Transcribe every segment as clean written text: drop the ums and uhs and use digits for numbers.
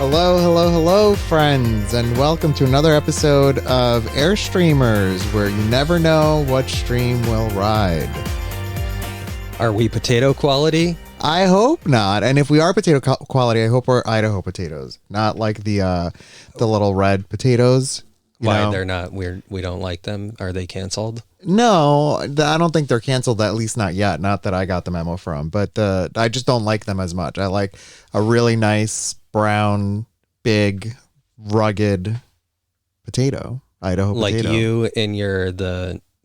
Hello, hello, hello, friends, and welcome to another episode of Airstreamers, where you never know what stream will ride. Are we potato quality? I hope not. And if we are potato quality, I hope we're Idaho potatoes, not like the little red potatoes. Why they're not? We don't like them. Are they canceled? No, I don't think they're canceled. At least not yet. Not that I got the memo from, but I just don't like them as much. I like a really nice brown, big, rugged potato. Idaho potato.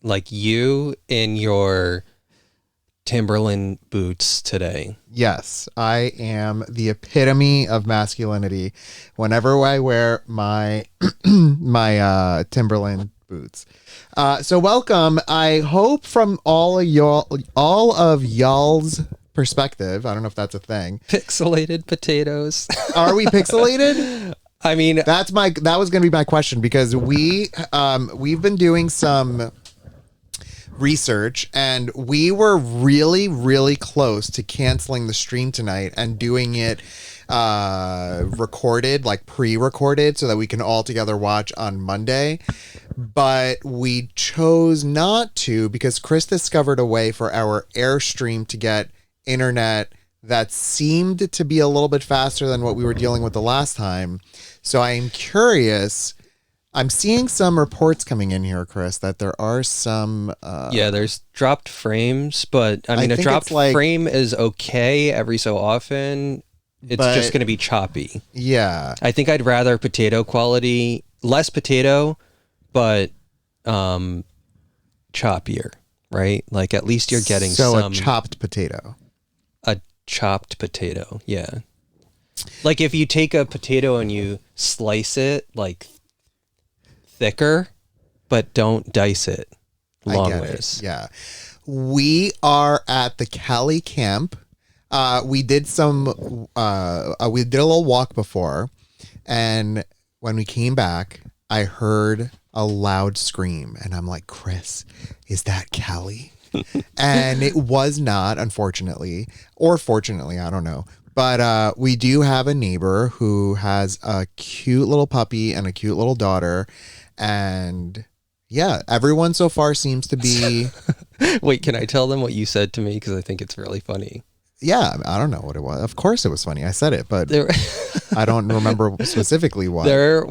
Like you in your Timberland boots today. Yes, I am the epitome of masculinity whenever I wear my my Timberland boots. So welcome. I hope from all of y'all's perspective, I don't know if that's a thing. Pixelated potatoes. Are we pixelated? I mean, that was going to be my question, because we've been doing some research, and we were really, really close to canceling the stream tonight and doing it recorded, like pre-recorded, so that we can all together watch on Monday. But we chose not to because Chris discovered a way for our Airstream to get internet that seemed to be a little bit faster than what we were dealing with the last time. So I am curious. I'm seeing some reports coming in here, Chris, that there are some... there's dropped frames, but I mean, a dropped frame is okay every so often. It's just going to be choppy. Yeah. I think I'd rather potato quality, less potato, but choppier, right? Like at least you're getting a chopped potato. A chopped potato, yeah. Like if you take a potato and you slice it, like... thicker, but don't dice it long ways. Yeah. We are at the Cali camp. We did a little walk before, and when we came back, I heard a loud scream, and I'm like, Chris, is that Cali? And it was not, unfortunately, or fortunately, I don't know. But we do have a neighbor who has a cute little puppy and a cute little daughter. And yeah, everyone so far seems to be... Wait, can I tell them what you said to me? Because I think it's really funny. Yeah, I don't know what it was. Of course it was funny. I said it, but I don't remember specifically what. We're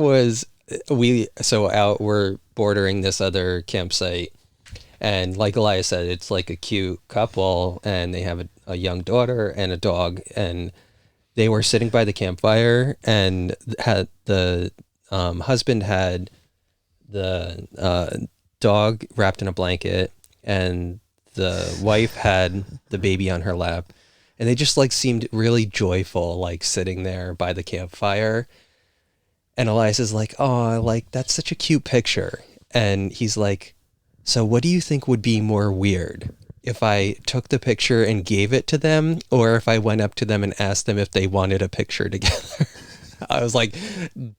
bordering this other campsite. And like Elias said, it's like a cute couple, and they have a young daughter and a dog. And they were sitting by the campfire, and had the husband had the dog wrapped in a blanket, and the wife had the baby on her lap, and they just like seemed really joyful, like sitting there by the campfire. And Elias is like, oh, like that's such a cute picture. And he's like, so what do you think would be more weird, if I took the picture and gave it to them, or if I went up to them and asked them if they wanted a picture together? I was like,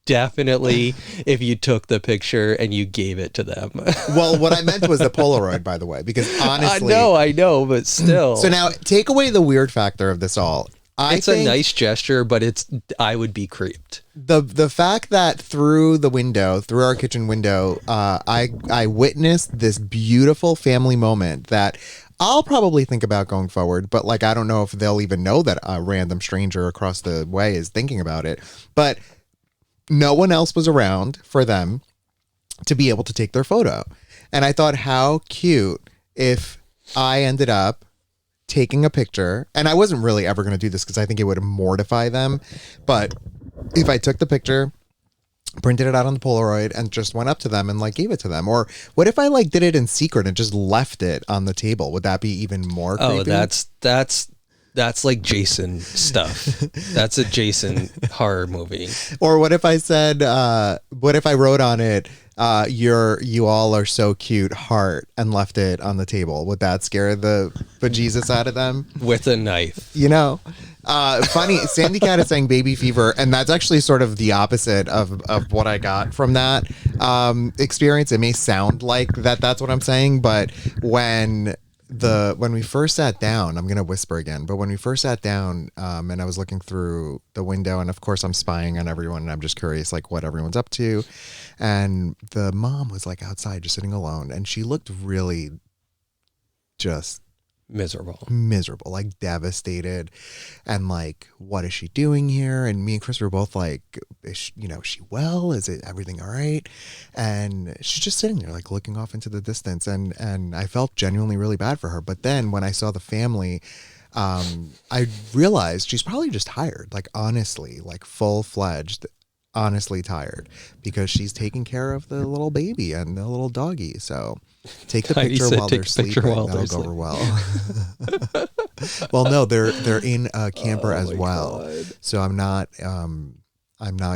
definitely if you took the picture and you gave it to them. Well, what I meant was the Polaroid, by the way, because honestly... I know, but still. So now, take away the weird factor of this all. It's a nice gesture, but I would be creeped. The fact that through our kitchen window, I witnessed this beautiful family moment that I'll probably think about going forward, but like I don't know if they'll even know that a random stranger across the way is thinking about it. But no one else was around for them to be able to take their photo. And I thought, how cute if I ended up taking a picture, and I wasn't really ever going to do this because I think it would mortify them. But if I took the picture, printed it out on the Polaroid, and just went up to them and like gave it to them. Or what if I like did it in secret and just left it on the table? Would that be even more creepy? Oh, that's like Jason stuff. That's a Jason horror movie. Or what if I said, what if I wrote on it, you all are so cute, heart, and left it on the table? Would that scare the bejesus out of them? With a knife. You know? Funny, Sandy Cat is saying baby fever, and that's actually sort of the opposite of what I got from that experience. It may sound like that's what I'm saying, but when when we first sat down, I'm gonna whisper again, but when we first sat down, and I was looking through the window, and of course I'm spying on everyone, and I'm just curious like what everyone's up to, and the mom was like outside just sitting alone, and she looked really just miserable, like devastated, and like, what is she doing here? And me and Chris were both like, is she well? Is it everything all right? And she's just sitting there like looking off into the distance, and I felt genuinely really bad for her. But then when I saw the family, I realized she's probably just tired, like honestly, like full-fledged honestly tired, because she's taking care of the little baby and the little doggy. So take the picture while they're sleeping. That'll go over well. Well, no, they're in a camper as well. God. So I'm not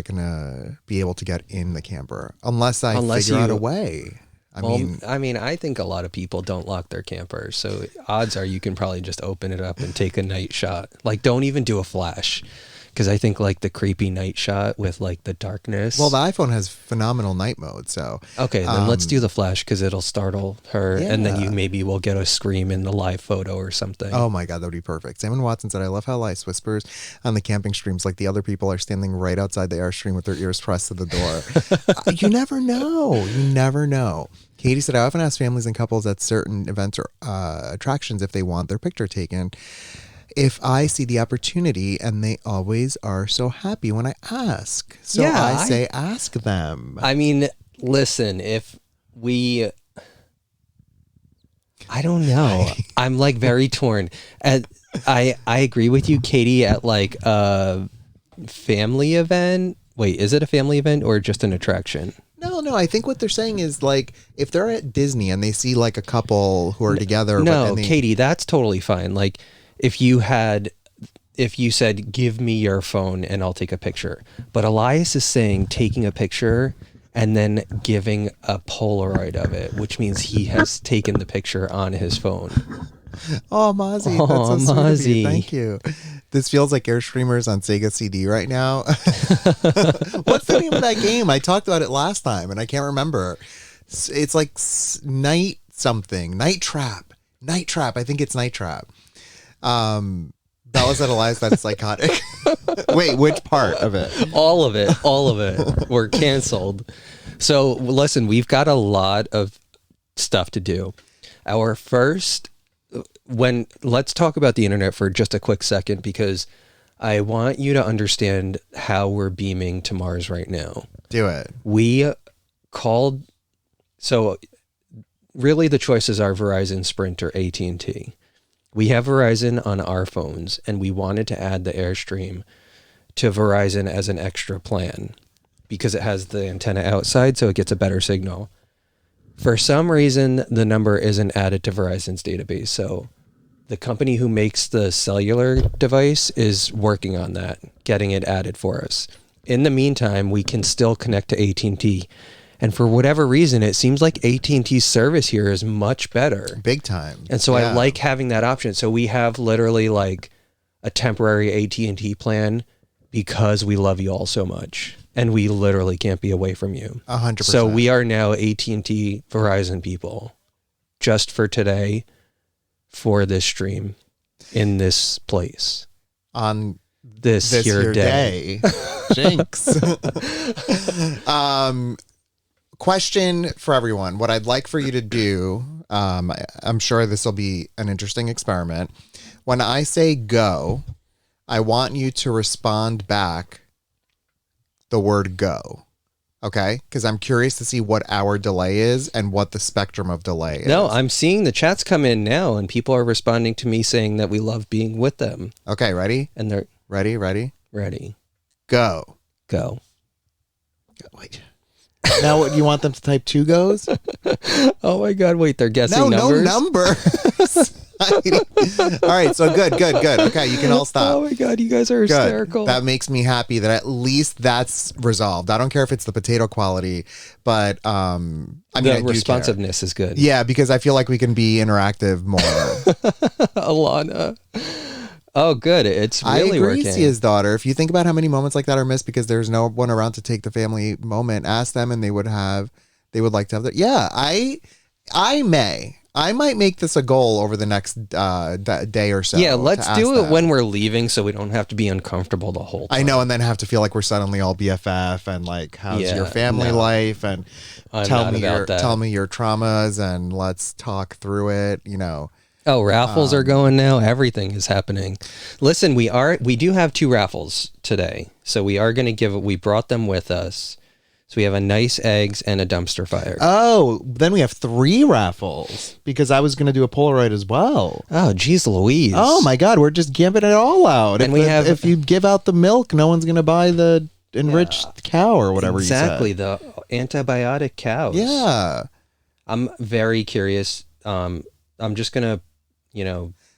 gonna be able to get in the camper unless I figure out a way. I mean, I think a lot of people don't lock their campers, so odds are you can probably just open it up and take a night shot. Like, don't even do a flash. Because I think like the creepy night shot with like the darkness. Well, the iPhone has phenomenal night mode, so. Okay, then let's do the flash because it'll startle her, and then you maybe will get a scream in the live photo or something. Oh my God, that would be perfect. Simon Watson said, I love how Lice whispers on the camping streams like the other people are standing right outside the Airstream with their ears pressed to the door. You never know. You never know. Katie said, I often ask families and couples at certain events or attractions if they want their picture taken, if I see the opportunity, and they always are so happy when I ask. So I say, ask them. I mean, listen, if we, I don't know. I'm like very torn. I agree with you, Katie, at like a family event. Wait, is it a family event or just an attraction? No. I think what they're saying is like if they're at Disney and they see like a couple who are together. No, Katie, that's totally fine. Like, if you said, give me your phone and I'll take a picture. But Elias is saying taking a picture and then giving a Polaroid of it, which means he has taken the picture on his phone. Oh, Mozzie. That's so sweet of you. Thank you. This feels like Airstreamers on Sega CD right now. What's the name of that game? I talked about it last time and I can't remember. It's like Night something. Night Trap. I think it's Night Trap. That was at Elias. That's psychotic. Wait, which part of it? All of it. We're canceled. So listen, we've got a lot of stuff to do. Let's talk about the internet for just a quick second, because I want you to understand how we're beaming to Mars right now. Do it. We called, so really the choices are Verizon, Sprint, or AT&T. We have Verizon on our phones, and we wanted to add the Airstream to Verizon as an extra plan because it has the antenna outside, so it gets a better signal. For some reason, the number isn't added to Verizon's database, so the company who makes the cellular device is working on that, getting it added for us. In the meantime, we can still connect to AT&T. And for whatever reason, it seems like AT&T's service here is much better. Big time. And so I like having that option. So we have literally like a temporary AT&T plan because we love you all so much. And we literally can't be away from you. 100%. So we are now AT&T Verizon people just for today, for this stream, in this place. On this here day. Jinx. Question for everyone. What I'd like for you to do, I'm sure this will be an interesting experiment. When I say go, I want you to respond back the word go. Okay? Because I'm curious to see what our delay is and what the spectrum of delay is. No, I'm seeing the chats come in now, and people are responding to me saying that we love being with them. Okay, ready? And they're... Ready? Go. Wait. Now, what, you want them to type 2 goes? Oh my God! Wait, they're guessing numbers. No numbers. All right, so good. Okay, you can all stop. Oh my God, you guys are hysterical. That makes me happy that at least that's resolved. I don't care if it's the potato quality, but I mean, the responsiveness is good. Yeah, because I feel like we can be interactive more. Alana. Oh, good. It's really working. Sia's daughter. If you think about how many moments like that are missed because there's no one around to take the family moment, ask them and they would like to have that. Yeah, I I might make this a goal over the next day or so. Yeah, to let's ask do it that. when we're leaving so we don't have to be uncomfortable the whole time. I know, and then have to feel like we're suddenly all BFF and like, how's Yeah, your family no. life, and I'm not about that. tell me your traumas, and let's talk through it. Oh, raffles are going now. Everything is happening. Listen, we do have 2 raffles today. So we are going to we brought them with us. So we have a nice eggs and a dumpster fire. Oh, then we have 3 raffles because I was going to do a Polaroid as well. Oh, geez Louise. Oh my God, we're just giving it all out. And if you give out the milk, no one's going to buy the enriched cow or whatever exactly, you said. the antibiotic cows. Yeah. I'm very curious. I'm just going to,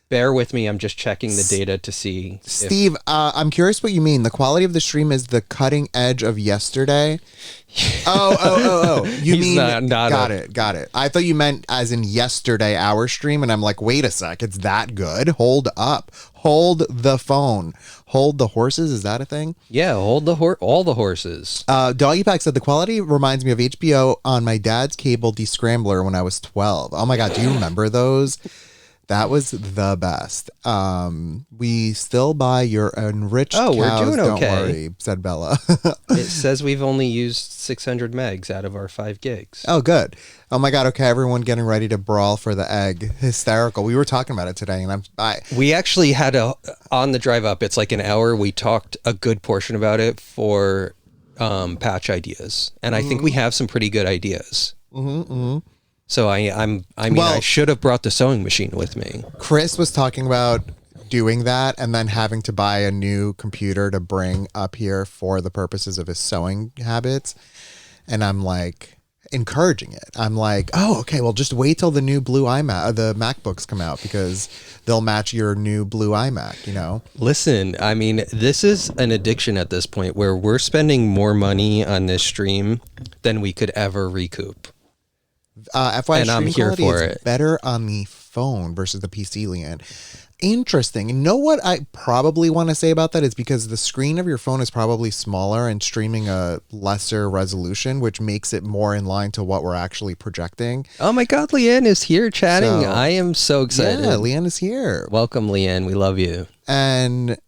bear with me. I'm just checking the data to see. Steve, I'm curious what you mean. The quality of the stream is the cutting edge of yesterday. Oh. You mean got it. I thought you meant as in yesterday our stream, and I'm like, wait a sec, it's that good? Hold up. Hold the phone. Hold the horses. Is that a thing? Yeah, hold all the horses. Doggy Pack said the quality reminds me of HBO on my dad's cable descrambler when I was 12. Oh my God, do you remember those? That was the best. We still buy your enriched cows. We're doing don't okay. worry, said Bella. It says we've only used 600 megs out of our 5 gigs. Oh, good. Oh my God. Okay, everyone getting ready to brawl for the egg. Hysterical. We were talking about it today, and We actually had on the drive up. It's like an hour. We talked a good portion about it for patch ideas, and I think we have some pretty good ideas. So I should have brought the sewing machine with me. Chris was talking about doing that and then having to buy a new computer to bring up here for the purposes of his sewing habits. And I'm like encouraging it. I'm like, oh, okay, well, just wait till the new blue iMac, the MacBooks come out because they'll match your new blue iMac, Listen, I mean, this is an addiction at this point where we're spending more money on this stream than we could ever recoup. FYI, and I'm here for it. Better on the phone versus the PC, Leanne. Interesting. You know what I probably want to say about that is because the screen of your phone is probably smaller and streaming a lesser resolution, which makes it more in line to what we're actually projecting. Oh my God, Leanne is here chatting. So, I am so excited. Yeah, Leanne is here. Welcome, Leanne. We love you. And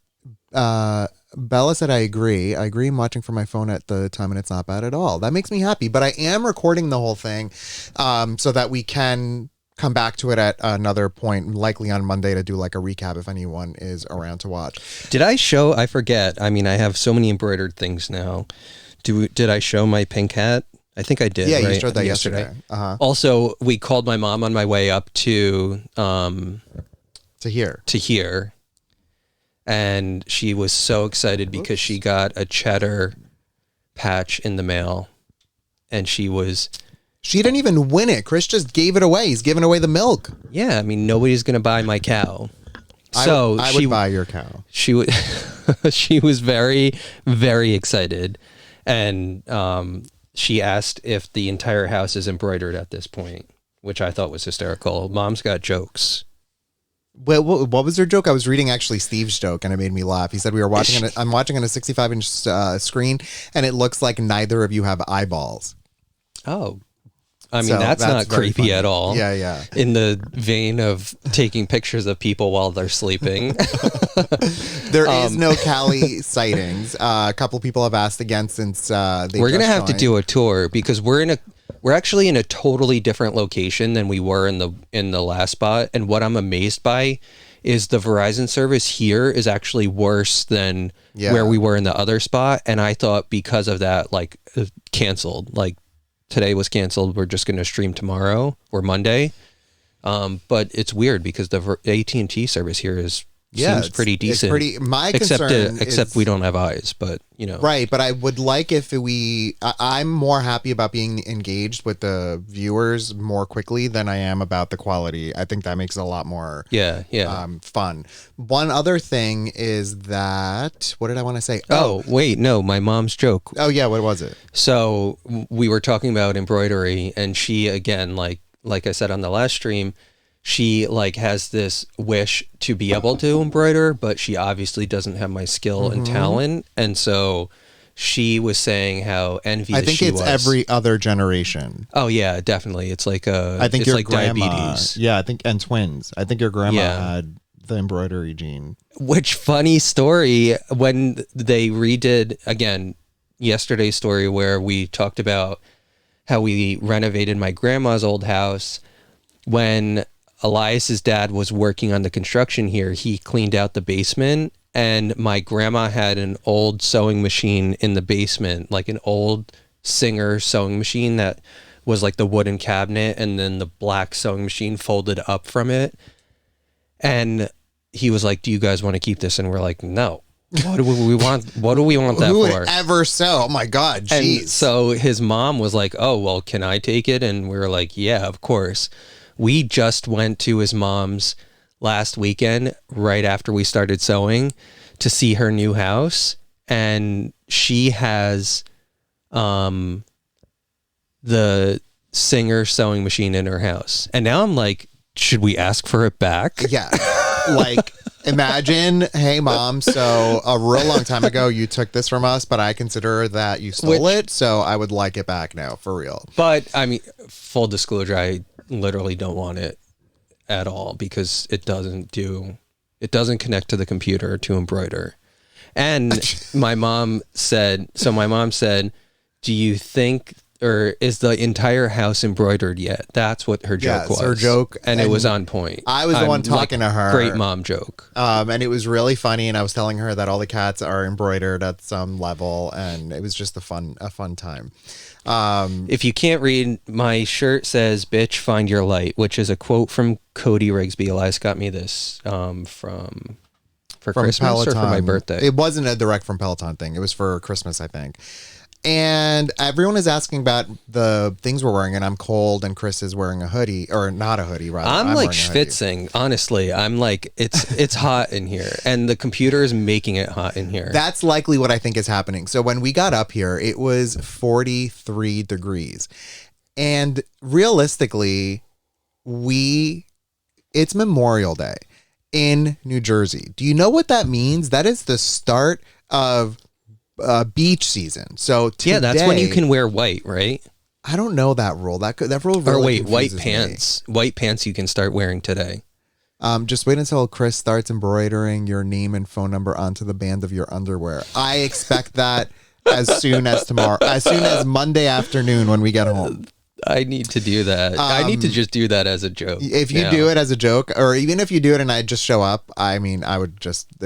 Bella said, I agree. I'm watching from my phone at the time, and it's not bad at all. That makes me happy. But I am recording the whole thing so that we can come back to it at another point, likely on Monday, to do like a recap if anyone is around to watch. Did I show? I forget. I mean, I have so many embroidered things now. Did I show my pink hat? I think I did. Yeah, right? you showed that yesterday. Also, we called my mom on my way up to here. And she was so excited because she got a cheddar patch in the mail. And she didn't even win it. Chris just gave it away. He's giving away the milk. Yeah, I mean, nobody's going to buy my cow. So I would buy your cow. She was very, very excited. And she asked if the entire house is embroidered at this point, which I thought was hysterical. Mom's got jokes. Well, what was their joke? I was reading actually Steve's joke, and it made me laugh. He said I'm watching on a 65-inch screen, and it looks like neither of you have eyeballs. Oh, I mean, that's not creepy funny at all. Yeah. In the vein of taking pictures of people while they're sleeping. There is no Cali sightings. A couple people have asked again since we're going to have to do a tour because we're actually in a totally different location than we were in the last spot. And what I'm amazed by is the Verizon service here is actually worse than where we were in the other spot. And I thought because of that, like canceled, like today was canceled. We're just going to stream tomorrow or Monday. But it's weird because the AT&T service here seems pretty decent. Except we don't have eyes, but Right, but I would like if I'm more happy about being engaged with the viewers more quickly than I am about the quality. I think that makes it a lot more fun. One other thing is that, what did I want to say? Oh, wait, no, my mom's joke. Oh yeah, what was it? So we were talking about embroidery, and she, again, like I said on the last stream, she has this wish to be able to embroider, but she obviously doesn't have my skill and talent. And so she was saying how envious I think she it's was. every other generation. Oh yeah, definitely. It's like I think it's your like grandma, diabetes. yeah, I think, and twins. I think your grandma Yeah. had the embroidery gene. Which funny story when they redid again yesterday's story where we talked about how we renovated my grandma's old house. When Elias's dad was working on the construction here, he cleaned out the basement, and my grandma had an old sewing machine in the basement, like an old Singer sewing machine that was like the wooden cabinet and then the black sewing machine folded up from it. And he was like, "Do you guys want to keep this?" And we're like, "No. What do we want? What do we want that Who for?" would ever sew? Oh my God, jeez. And so his mom was like, "Oh, well, can I take it?" And we were like, "Yeah, of course." We just went to his mom's last weekend, right after we started sewing, to see her new house. And she has the Singer sewing machine in her house. And now I'm like, should we ask for it back? Yeah. Like, imagine, hey, mom, so a real long time ago, you took this from us, but I consider that you stole it, so I would like it back now, for real. But, I mean, full disclosure, I literally don't want it at all because it doesn't connect to the computer to embroider. And my mom said, do you think, or is the entire house embroidered yet? That's what her joke was. Her joke. And it was on point. I was the one talking to her. Great mom joke. And it was really funny, and I was telling her that all the cats are embroidered at some level, and it was just a fun time. If you can't read, my shirt says, "Bitch, find your light," which is a quote from Cody Rigsby. Elias got me this for Christmas Peloton. or for my birthday. It wasn't a direct from Peloton thing. It was for Christmas, I think. And everyone is asking about the things we're wearing, and I'm cold, and Chris is wearing a hoodie, or not a hoodie, rather. I'm like wearing a hoodie. schwitzing, honestly. I'm like, it's hot in here, and the computer is making it hot in here. That's likely what I think is happening. So when we got up here, it was 43 degrees. And realistically, it's Memorial Day in New Jersey. Do you know what that means? That is the start of beach season. So today, yeah, that's when you can wear white, right? I don't know that rule. That rule really or wait, white confuses pants. White pants you can start wearing today. Just wait until Chris starts embroidering your name and phone number onto the band of your underwear. I expect that as soon as tomorrow, as soon as Monday afternoon when we get home. I need to do that. I need to just do that as a joke. If you do it as a joke, or even if you do it and I just show up, I mean, it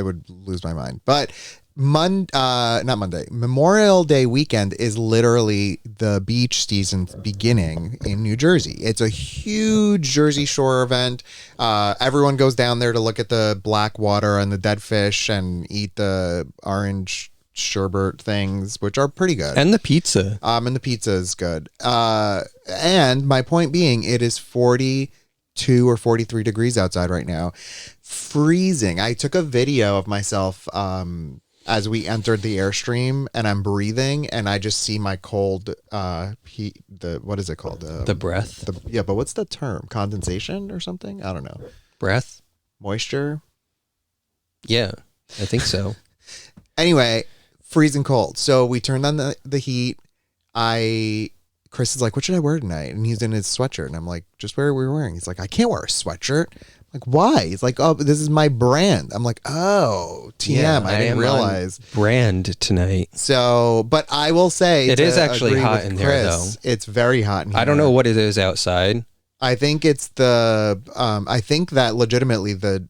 would lose my mind. But not Monday, Memorial Day weekend is literally the beach season beginning in New Jersey. It's a huge Jersey Shore event. Everyone goes down there to look at the black water and the dead fish and eat the orange sherbet things, which are pretty good. And the pizza. And the pizza is good. And my point being, it is 42 or 43 degrees outside right now. Freezing. I took a video of myself as we entered the Airstream, and I'm breathing, and I just see my cold heat. What is it called? The breath. Yeah, but what's the term? Condensation or something? I don't know. Breath? Moisture? Yeah, I think so. Anyway, freezing cold. So we turned on the heat. Chris is like, what should I wear tonight? And he's in his sweatshirt. And I'm like, just wear what we're wearing. He's like, I can't wear a sweatshirt. I'm like, why? He's like, oh, this is my brand. I'm like, oh, TM. Yeah, I didn't realize. Brand tonight. So, but I will say, it is actually hot in there, though. It's very hot in here. I don't know what it is outside. I think it's I think that legitimately the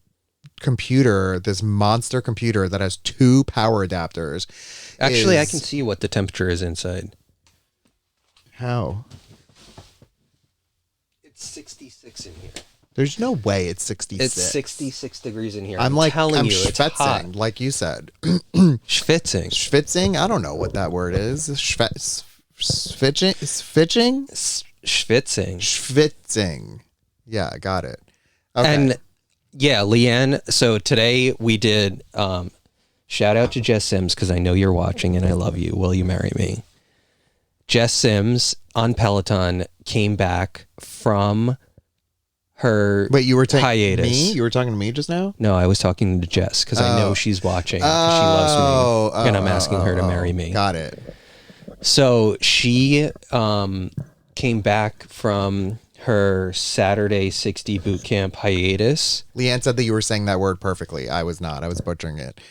computer, this monster computer that has 2 power adapters. Actually, I can see what the temperature is inside. How? It's 66 in here. There's no way it's 66. It's 66 degrees in here. I'm telling you, it's schwitzing, hot. like you said. Schwitzing. Schwitzing? I don't know what that word is. Schwitzing? Schwitzing. Yeah, I got it. Okay. And yeah, Leanne, so today we did, shout out to Jess Sims, because I know you're watching and I love you. Will you marry me? Jess Sims on Peloton came back from her Wait, you were talking hiatus. me? You were talking to me just now? No, I was talking to Jess because I know she's watching. 'Cause she loves me, and I'm asking her to marry me. Got it. So she came back from her Saturday 60 boot camp hiatus. Leanne said that you were saying that word perfectly. I was not. I was butchering it.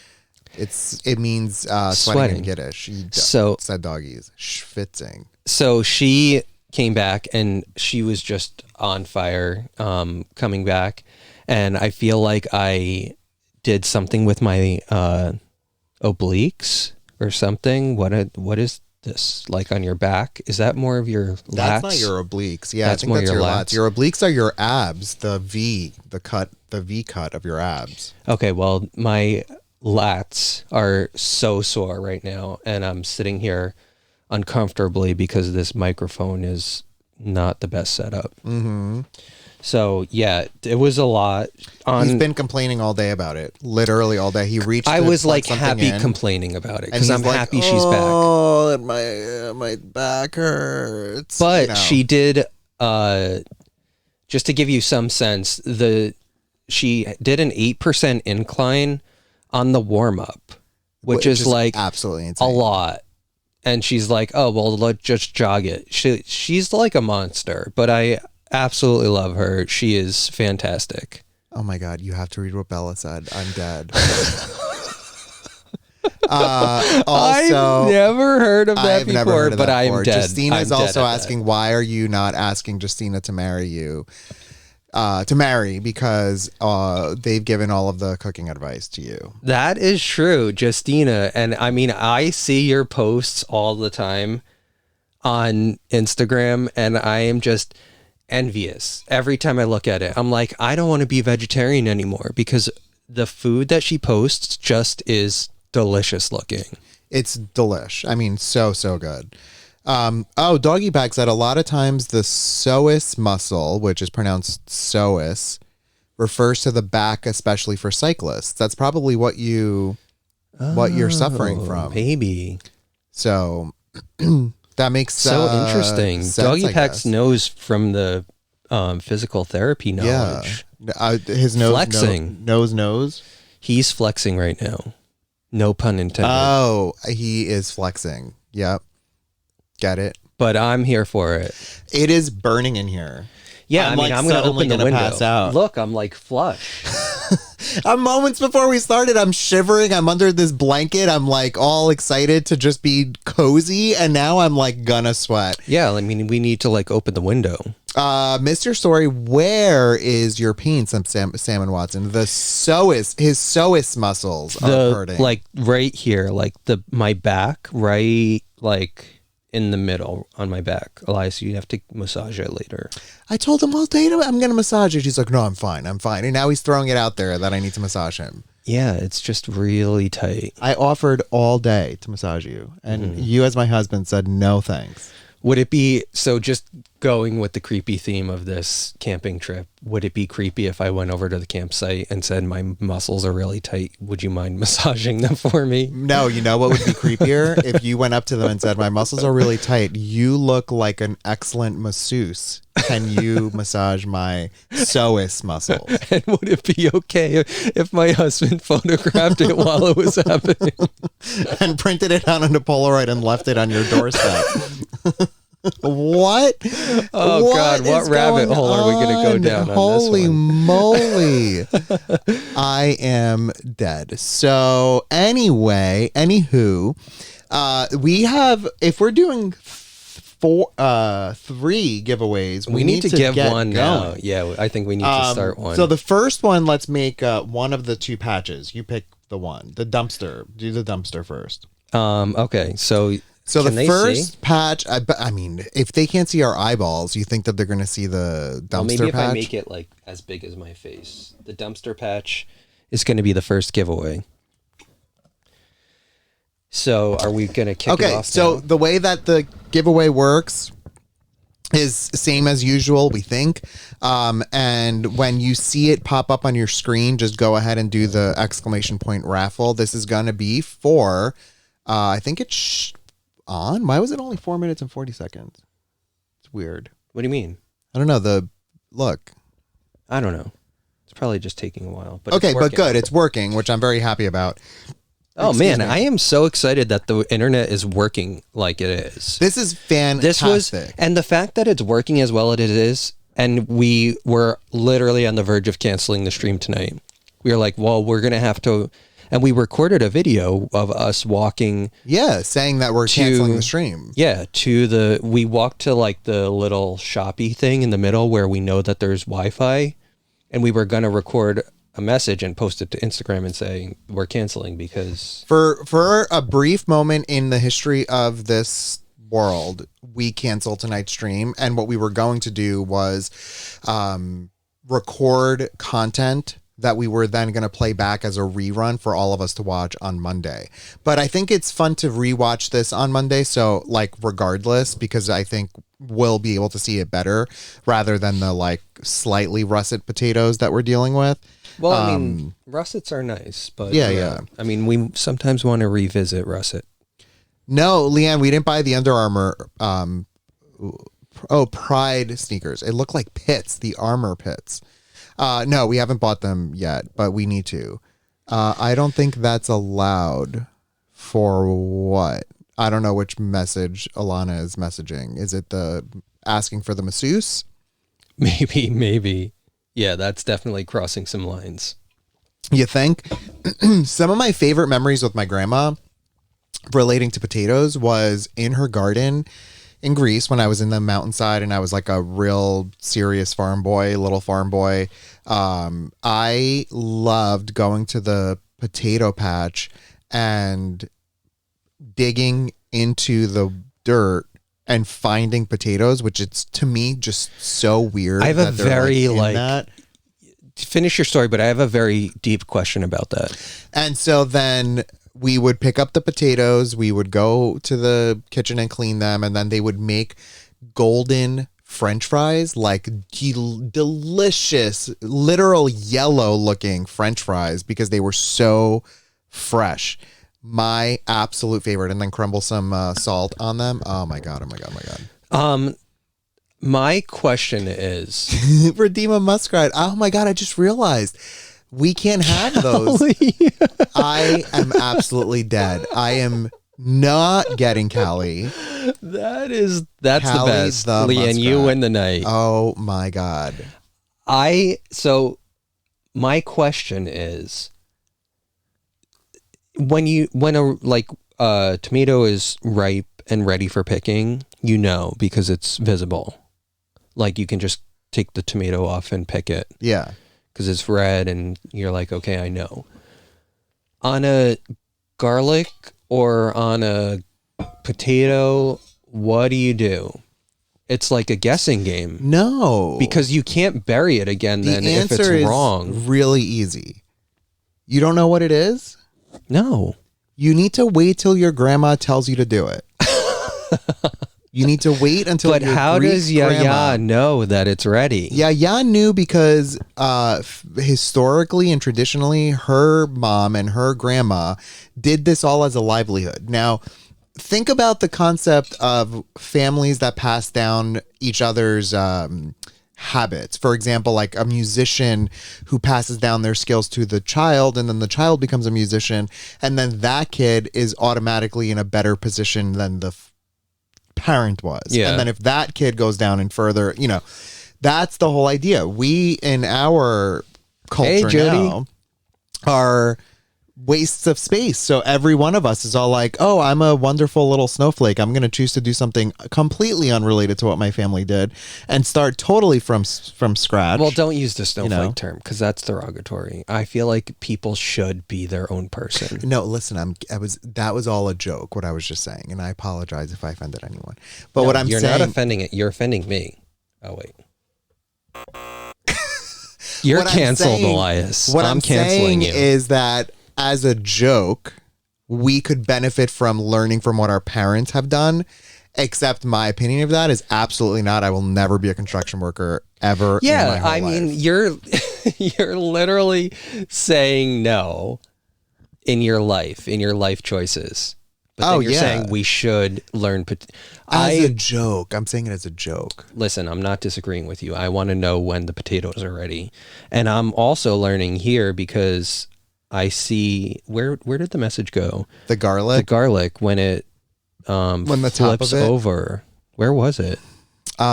It means sweating in Yiddish. She said doggies. Schwitzing. So she came back and she was just on fire coming back. And I feel like I did something with my obliques or something. What is this like on your back? Is that more of your lats? That's not your obliques. Yeah, That's I think more that's your your lats. lats. Your obliques are your abs, the V cut of your abs. Okay, well, my lats are so sore right now, and I'm sitting here uncomfortably because this microphone is not the best setup. Mm-hmm. So yeah, it was a lot. He's been complaining all day about it, literally all day. He reached. I was like happy in, complaining about it and because I'm he's like, happy she's back. Oh, my back hurts. But she did. Just to give you some sense, she did an 8% incline on the warm up, which is like absolutely insane. a lot. And she's like, "Oh well, let's just jog it." She's like a monster, but I absolutely love her. She is fantastic. Oh my God, you have to read what Bella said. I'm dead. I've never heard of that before, but I'm dead. Justina's also asking, why are you not asking Justina to marry you? To marry, because they've given all of the cooking advice to you. That is true, Justina. And I mean, I see your posts all the time on Instagram, and I am just envious every time I look at it. I'm like, I don't want to be vegetarian anymore because the food that she posts just is delicious looking. It's delish. I mean, so good. Doggy Bag said a lot of times the psoas muscle, which is pronounced psoas, refers to the back, especially for cyclists. That's probably what you're suffering from. Maybe. So that makes so interesting. sense, Doggy I Pack's guess. knows from the physical therapy knowledge. Yeah. His nose Flexing. Nose. He's flexing right now. No pun intended. Oh, he is flexing. Yep. Get it? But I'm here for it. It is burning in here. Yeah, I'm I mean, like I'm going to suddenly open the gonna window. pass out. Look, I'm like flush. Moments before we started, I'm shivering. I'm under this blanket. I'm like all excited to just be cozy. And now I'm like gonna sweat. Yeah, I mean, we need to like open the window. Mr. Story, where is your pain, Salmon Watson? His psoas muscles are hurting. Like right here, like my back, right, like in the middle on my back. Elias, you have to massage it later. I I told him all day I'm going to massage it. He's like, no, I'm fine. And now he's throwing it out there that I need to massage him. Yeah, it's just really tight. I offered all day to massage you. And you, as my husband, said no thanks. Would it be, so just going with the creepy theme of this camping trip, would it be creepy if I went over to the campsite and said my muscles are really tight? Would you mind massaging them for me? No, you know what would be creepier? If you went up to them and said, my muscles are really tight. You look like an excellent masseuse. Can you massage my psoas muscles? And would it be okay if my husband photographed it while it was happening? And printed it out on a Polaroid and left it on your doorstep. What? Oh God, what rabbit hole are we going to go down Holy on this one? moly. I am dead. So anywho, we have, if we're doing 3 giveaways, We need to give one now. going. Yeah, I think we need to start one. So the first one, let's make one of the 2 patches. You pick the dumpster. Do the dumpster first. Okay, so So can the they first see? patch, I mean, if they can't see our eyeballs, you think that they're going to see the dumpster Well, maybe if patch? I make it like as big as my face, the dumpster patch is going to be the first giveaway. So are we going to kick it off? So now? the way that the giveaway works is same as usual, we think. And when you see it pop up on your screen, just go ahead and do the exclamation point raffle. This is going to be for, I think it's on. Why was it only 4 minutes and 40 seconds? It's weird. What do you mean? I don't know. Look. I don't know. It's probably just taking a while. But Okay, it's but working. good. It's working, which I'm very happy about. Oh Excuse man, me. I am so excited that the internet is working like it is. This is fantastic. This was, and the fact that it's working as well as it is, and we were literally on the verge of canceling the stream tonight. We were like, well, we're going to have to, and we recorded a video of us walking. Yeah, saying that we're canceling the stream. Yeah, we walked to like the little shoppy thing in the middle where we know that there's Wi-Fi, and we were going to record a message and post it to Instagram and say we're canceling because For a brief moment in the history of this world, we canceled tonight's stream, and what we were going to do was record content that we were then going to play back as a rerun for all of us to watch on Monday. But I think it's fun to rewatch this on Monday, so like regardless, because I think we'll be able to see it better rather than the like slightly russet potatoes that we're dealing with. well, I mean, russets are nice, but Yeah. I mean, we sometimes want to revisit russet. No, Leanne, we didn't buy the Under Armour Pride sneakers. It looked like pits, the armor pits. No, we haven't bought them yet, but we need to. I don't think that's allowed for what? I don't know which message Alana is messaging. Is it the asking for the masseuse? Maybe. Yeah, that's definitely crossing some lines. You think? Some of my favorite memories with my grandma relating to potatoes was in her garden in Greece when I was in the mountainside and I was like a real serious little farm boy. I loved going to the potato patch and digging into the dirt and finding potatoes, which it's to me just so weird. I have a that they're, very in like that. Finish your story, but I have a very deep question about that. And so then we would pick up the potatoes, we would go to the kitchen and clean them, and then they would make golden French fries, like delicious, literal yellow looking French fries because they were so fresh. My absolute favorite. And then crumble some salt on them. Oh my God. My question is Redeem a muskrat. Oh my God. I just realized we can't have those. I am absolutely dead. I am not getting Callie. that's Callie the best. the Leanne, you muskrat. win the night. Oh my God. So my question is when a tomato is ripe and ready for picking, because it's visible. Like you can just take the tomato off and pick it. Yeah. Because it's red and you're like, okay, I know. On a garlic or on a potato, what do you do? It's like a guessing game. No. Because you can't bury it again the then if answer it's is wrong. really easy. You don't know what it is? No. You need to wait till your grandma tells you to do it. You need to wait until But your how Greek does grandma... Yaya know that it's ready? Yaya knew because historically and traditionally, her mom and her grandma did this all as a livelihood. Now, think about the concept of families that pass down each other's habits. For example, like a musician who passes down their skills to the child, and then the child becomes a musician, and then that kid is automatically in a better position than the parent was. Yeah. And then if that kid goes down and further, that's the whole idea. We in our culture now are wastes of space. So every one of us is all like, oh, I'm a wonderful little snowflake. I'm going to choose to do something completely unrelated to what my family did and start totally from scratch. Well, don't use the snowflake term because that's derogatory. I feel like people should be their own person. No, listen, that was all a joke, what I was just saying. And I apologize if I offended anyone. But what I'm you're saying... not offending it. You're offending me. Oh, wait. You're What I'm canceled, saying- Elias. What I'm I'm canceling saying you. is that as a joke, we could benefit from learning from what our parents have done. Except my opinion of that is absolutely not. I will never be a construction worker ever. in my whole mean, life. you're literally saying no in your life choices. but Oh, then you're yeah. saying we should learn. As a joke. I'm saying it as a joke. Listen, I'm not disagreeing with you. I want to know when the potatoes are ready. And I'm also learning here because I see where did the message go? The The garlic. garlic when it When the top flips of it. over. Where was it?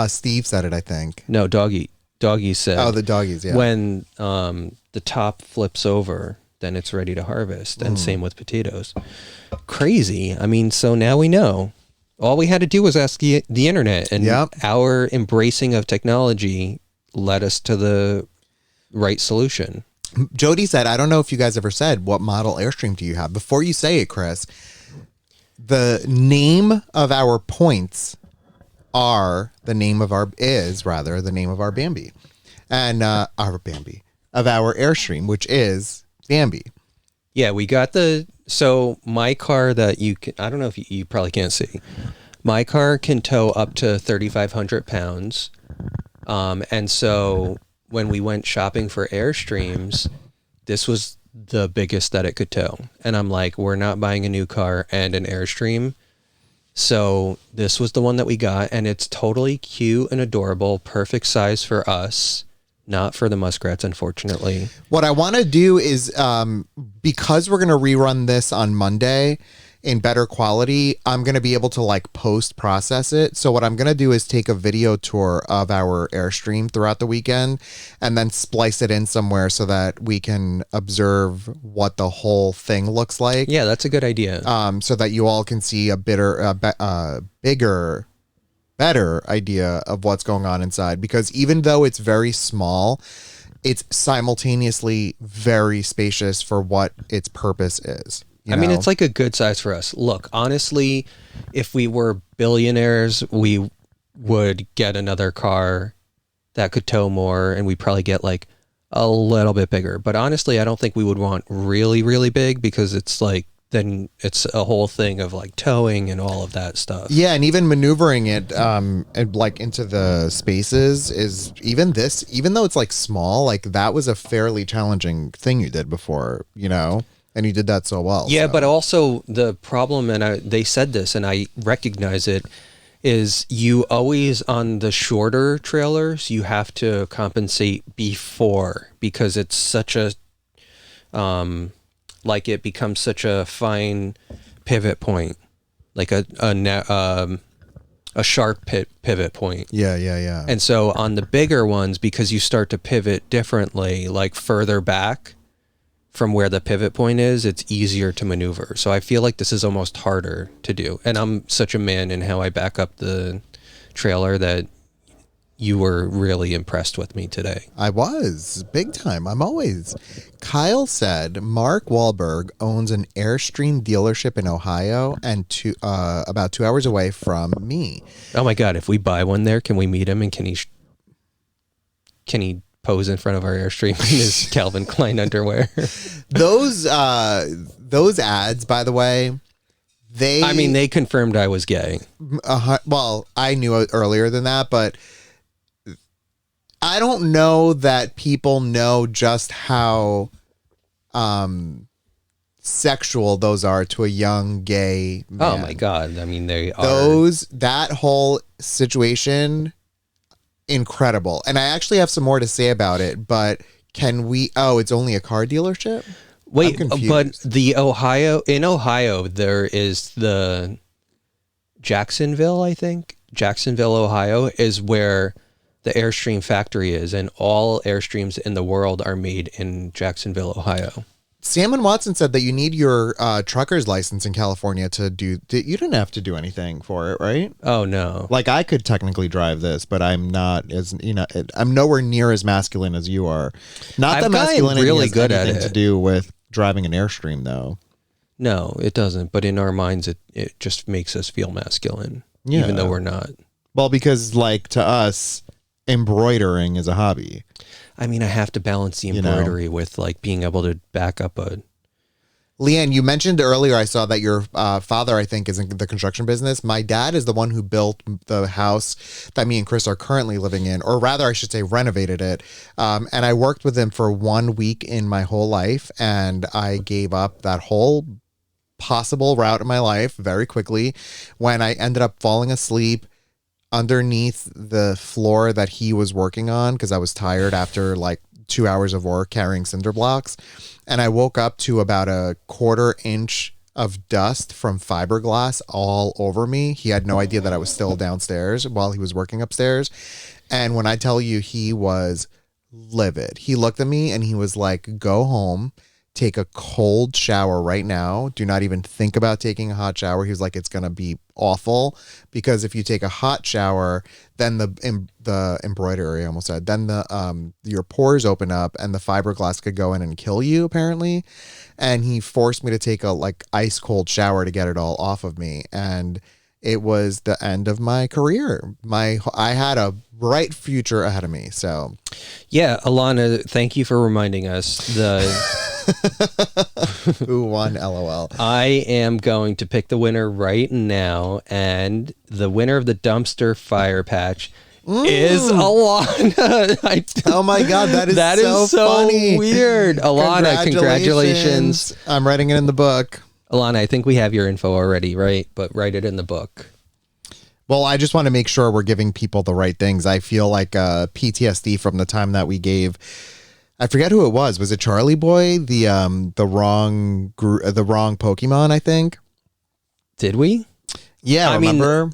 Steve said it, I think. No, doggy said Oh, the doggies, yeah. when the top flips over, then it's ready to harvest. And same with potatoes. Crazy. I mean, so now we know. All we had to do was ask the internet, and Yep. our embracing of technology led us to the right solution. Jody said, I don't know if you guys ever said, what model Airstream do you have? Before you say it, Chris, the name of our points the name of our Bambi. And our Bambi. Of our Airstream, which is Bambi. Yeah, we got so my car that you can, I don't know if you probably can't see. My car can tow up to 3,500 pounds. And so when we went shopping for Airstreams, this was the biggest that it could tow. And I'm like, we're not buying a new car and an Airstream. So this was the one that we got, and it's totally cute and adorable, perfect size for us. Not for the muskrats, unfortunately. What I want to do is, because we're going to rerun this on Monday in better quality, I'm going to be able to like post process it. So what I'm going to do is take a video tour of our Airstream throughout the weekend and then splice it in somewhere so that we can observe what the whole thing looks like. Yeah, that's a good idea. So that you all can see a bigger, better idea of what's going on inside, because even though it's very small, it's simultaneously very spacious for what its purpose is. I mean, it's like a good size for us. Look, honestly, if we were billionaires, we would get another car that could tow more, and we'd probably get like a little bit bigger. But honestly, I don't think we would want really, really big, because it's like, then it's a whole thing of like towing and all of that stuff. Yeah, and even maneuvering it and like into the spaces is even though it's like small, like that was a fairly challenging thing you did before, and you did that so well. Yeah, so. but also the problem, and they said this, and I recognize it, is you always, on the shorter trailers, you have to compensate before, because it's such a, like it becomes such a fine pivot point, like a sharp pivot point. Yeah. And so on the bigger ones, because you start to pivot differently, like further back from where the pivot point is, it's easier to maneuver. So I feel like this is almost harder to do. And I'm such a man in how I back up the trailer that you were really impressed with me today. I was big time. Kyle said Mark Wahlberg owns an Airstream dealership in Ohio and about 2 hours away from me. Oh my God, if we buy one there, can we meet him, and can he pose in front of our Airstream in his Calvin Klein underwear? Those ads, by the way, they confirmed I was gay. Well, I knew it earlier than that, but I don't know that people know just how sexual those are to a young gay man. Oh my God. I mean, they are. That whole situation, incredible. And I actually have some more to say about it, but it's only a car dealership? Wait, but in Ohio, there is the Jacksonville, I think. Jacksonville, Ohio is where the Airstream factory is, and all Airstreams in the world are made in Jacksonville, Ohio. Sam and Watson said that you need your trucker's license in California to do. You didn't have to do anything for it, right? Oh no! Like I could technically drive this, but I'm not I'm nowhere near as masculine as you are. Not that masculinity really has good anything to do with driving an Airstream, though. No, it doesn't. But in our minds, it just makes us feel masculine, even though we're not. Well, because like to us, embroidering is a hobby. I mean, I have to balance the embroidery with like being able to back up a. Leanne, you mentioned earlier, I saw that your father, I think, is in the construction business. My dad is the one who built the house that me and Chris are currently living in, or rather, I should say, renovated it. And I worked with him for 1 week in my whole life, and I gave up that whole possible route in my life very quickly when I ended up falling asleep underneath the floor that he was working on because I was tired after like 2 hours of work carrying cinder blocks. And I woke up to about a quarter inch of dust from fiberglass all over me. He had no idea that I was still downstairs while he was working upstairs. And when I tell you, he was livid. He looked at me and he was like, go home, take a cold shower right now. Do not even think about taking a hot shower. He was like, it's going to be awful because if you take a hot shower, then the embroidery, I almost said, then your pores open up and the fiberglass could go in and kill you apparently. And he forced me to take a like ice cold shower to get it all off of me. And it was the end of my career. I had a bright future ahead of me. So Yeah, Alana, thank you for reminding us. who won? LOL. I am going to pick the winner right now, and the winner of the dumpster fire patch is Alana. Oh my God, that is so funny. Weird. Alana, congratulations. I'm writing it in the book. Alana, I think we have your info already, right? But write it in the book. Well, I just want to make sure we're giving people the right things. I feel like PTSD from the time that we gave. I forget who it was. Was it Charlie Boy? The wrong Pokemon, I think. Did we? Yeah, remember?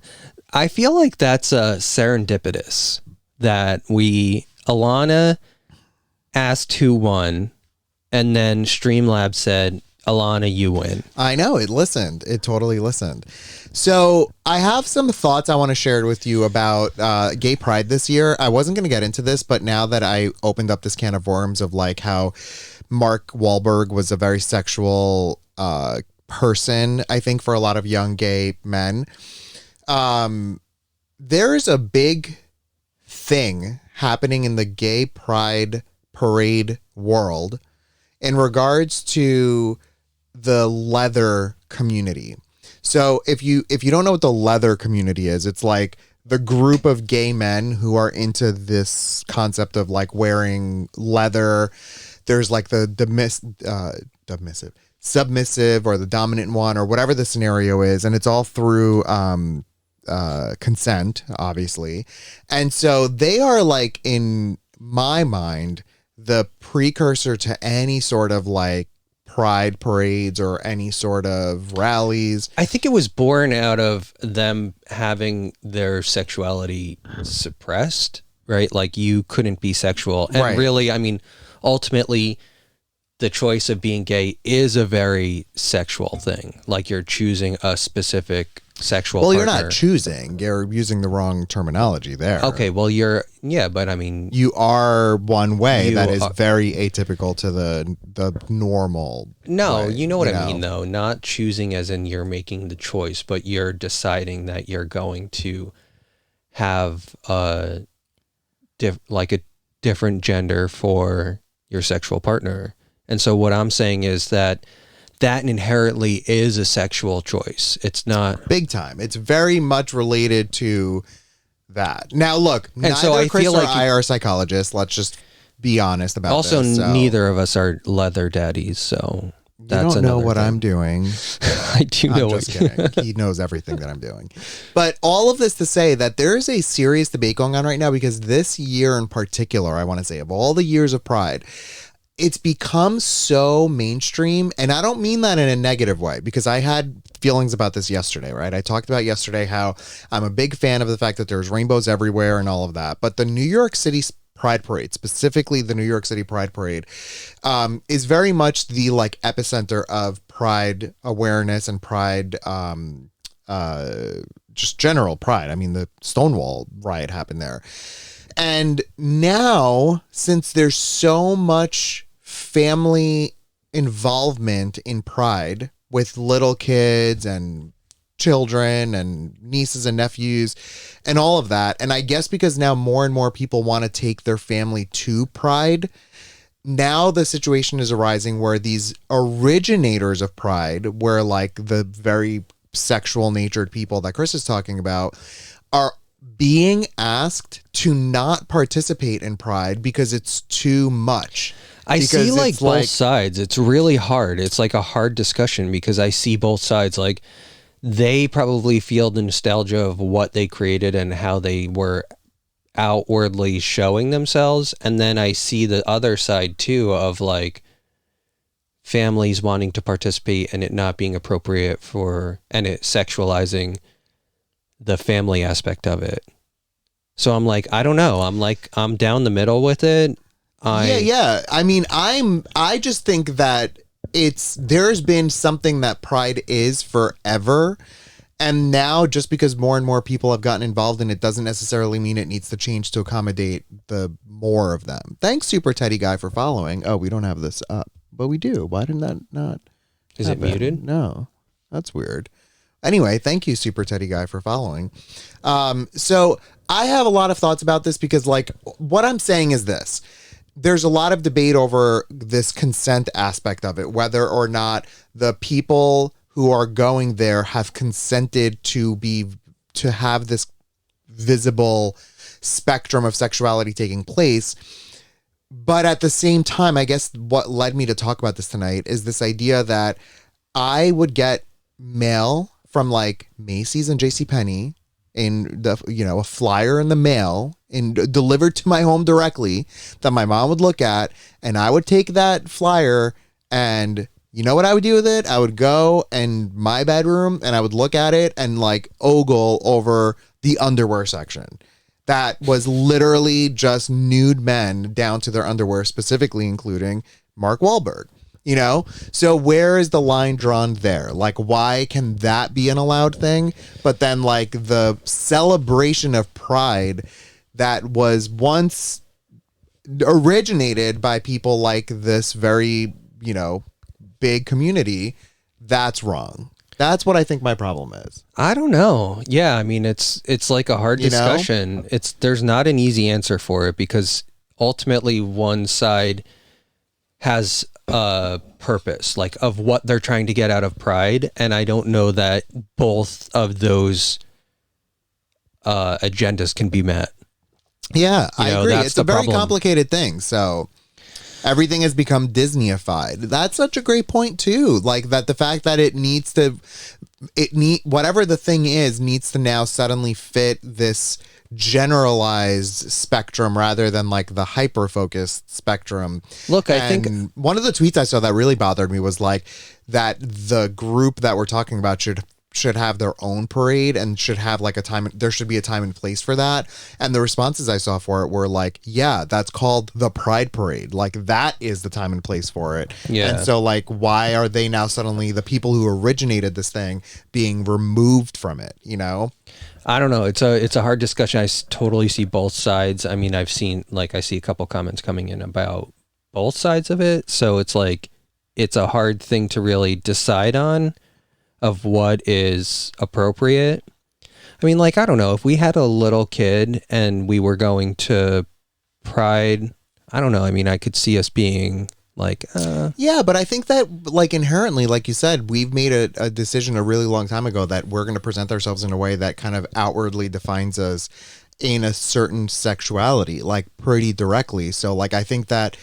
I feel like that's serendipitous that Alana asked who won, and then Streamlabs said, Alana, you win. I know, it listened. It totally listened. So I have some thoughts I want to share with you about gay pride this year. I wasn't going to get into this, but now that I opened up this can of worms of like how Mark Wahlberg was a very sexual person, I think, for a lot of young gay men. There's a big thing happening in the gay pride parade world in regards to the leather community. So if you don't know what the leather community is, it's like the group of gay men who are into this concept of like wearing leather. There's like the submissive or the dominant one or whatever the scenario is, and it's all through consent, obviously. And so they are like, in my mind, the precursor to any sort of like pride parades or any sort of rallies. I think it was born out of them having their sexuality suppressed, right? Like you couldn't be sexual. And Right. really, I mean, ultimately, the choice of being gay is a very sexual thing. Like you're choosing a specific sexual partner. You're not choosing. You're using the wrong terminology there. Okay, well, but I mean... You are one way that is very atypical to the normal No, way, you know what I mean, though. Not choosing as in you're making the choice, but you're deciding that you're going to have a different gender for your sexual partner. And so what I'm saying is that inherently is a sexual choice. It's not... Big time. It's very much related to that. Now, look, neither so I Chris feel or like I are psychologists. Let's just be honest about also, this. So neither of us are leather daddies, so that's you don't know another what thing. I'm doing. I do know I'm just kidding. He knows everything that I'm doing. But all of this to say that there is a serious debate going on right now because this year in particular, I want to say, of all the years of Pride, it's become so mainstream, and I don't mean that in a negative way because I had feelings about this yesterday, right? I talked about yesterday how I'm a big fan of the fact that there's rainbows everywhere and all of that, but the New York City Pride Parade, specifically the New York City Pride Parade, is very much the like epicenter of Pride awareness and Pride, just general Pride. I mean, the Stonewall riot happened there. And now, since there's so much family involvement in Pride with little kids and children and nieces and nephews and all of that, and I guess because now more and more people want to take their family to Pride, now the situation is arising where these originators of Pride, where like the very sexual natured people that Chris is talking about, are being asked to not participate in Pride because it's too much. I see because like it's both like, sides. It's really hard. It's like a hard discussion because I see both sides. Like they probably feel the nostalgia of what they created and how they were outwardly showing themselves. And then I see the other side too of like families wanting to participate and it not being appropriate for, and it sexualizing the family aspect of it. So I'm like, I don't know. I'm down the middle with it. yeah, I, yeah. I mean, I just think that there's been something that Pride is forever. And now, just because more and more people have gotten involved in it, doesn't necessarily mean it needs to change to accommodate the more of them. Thanks, Super Teddy Guy, for following. Oh, we don't have this up, but we do. Why did that not is it happen? muted? No, that's weird. Anyway, thank you, Super Teddy Guy, for following. So I have a lot of thoughts about this because, like, what I'm saying is this. There's a lot of debate over this consent aspect of it, whether or not the people who are going there have consented to have this visible spectrum of sexuality taking place. But at the same time, I guess what led me to talk about this tonight is this idea that I would get mail from like Macy's and JCPenney in a flyer in the mail and delivered to my home directly that my mom would look at, and I would take that flyer and you know what I would do with it? I would go in my bedroom and I would look at it and like ogle over the underwear section. That was literally just nude men down to their underwear, specifically including Mark Wahlberg. So where is the line drawn there? Like, why can that be an allowed thing? But then like the celebration of Pride that was once originated by people like this very, big community, that's wrong. That's what I think my problem is. I don't know. Yeah, I mean it's like a hard You know? discussion. There's not an easy answer for it because ultimately one side has a purpose like of what they're trying to get out of Pride, and I don't know that both of those agendas can be met. Yeah, I agree. That's It's a the very problem. complicated thing. So everything has become Disneyified. That's such a great point too. Like that the fact that whatever the thing is needs to now suddenly fit this generalized spectrum rather than like the hyper focused spectrum. Look, I think one of the tweets I saw that really bothered me was like that the group that we're talking about should have their own parade and should have like there should be a time and place for that. And the responses I saw for it were like, yeah, that's called the Pride Parade. Like that is the time and place for it. Yeah. And so like, why are they now suddenly the people who originated this thing being removed from it? I don't know. It's a hard discussion. I totally see both sides. I mean, I see a couple comments coming in about both sides of it. So it's like, it's a hard thing to really decide on of what is appropriate. I mean, like, I don't know, if we had a little kid and we were going to Pride, I don't know. I mean, I could see us being like, yeah, but I think that like inherently, like you said, we've made a decision a really long time ago that we're going to present ourselves in a way that kind of outwardly defines us in a certain sexuality, like pretty directly. So like, I think that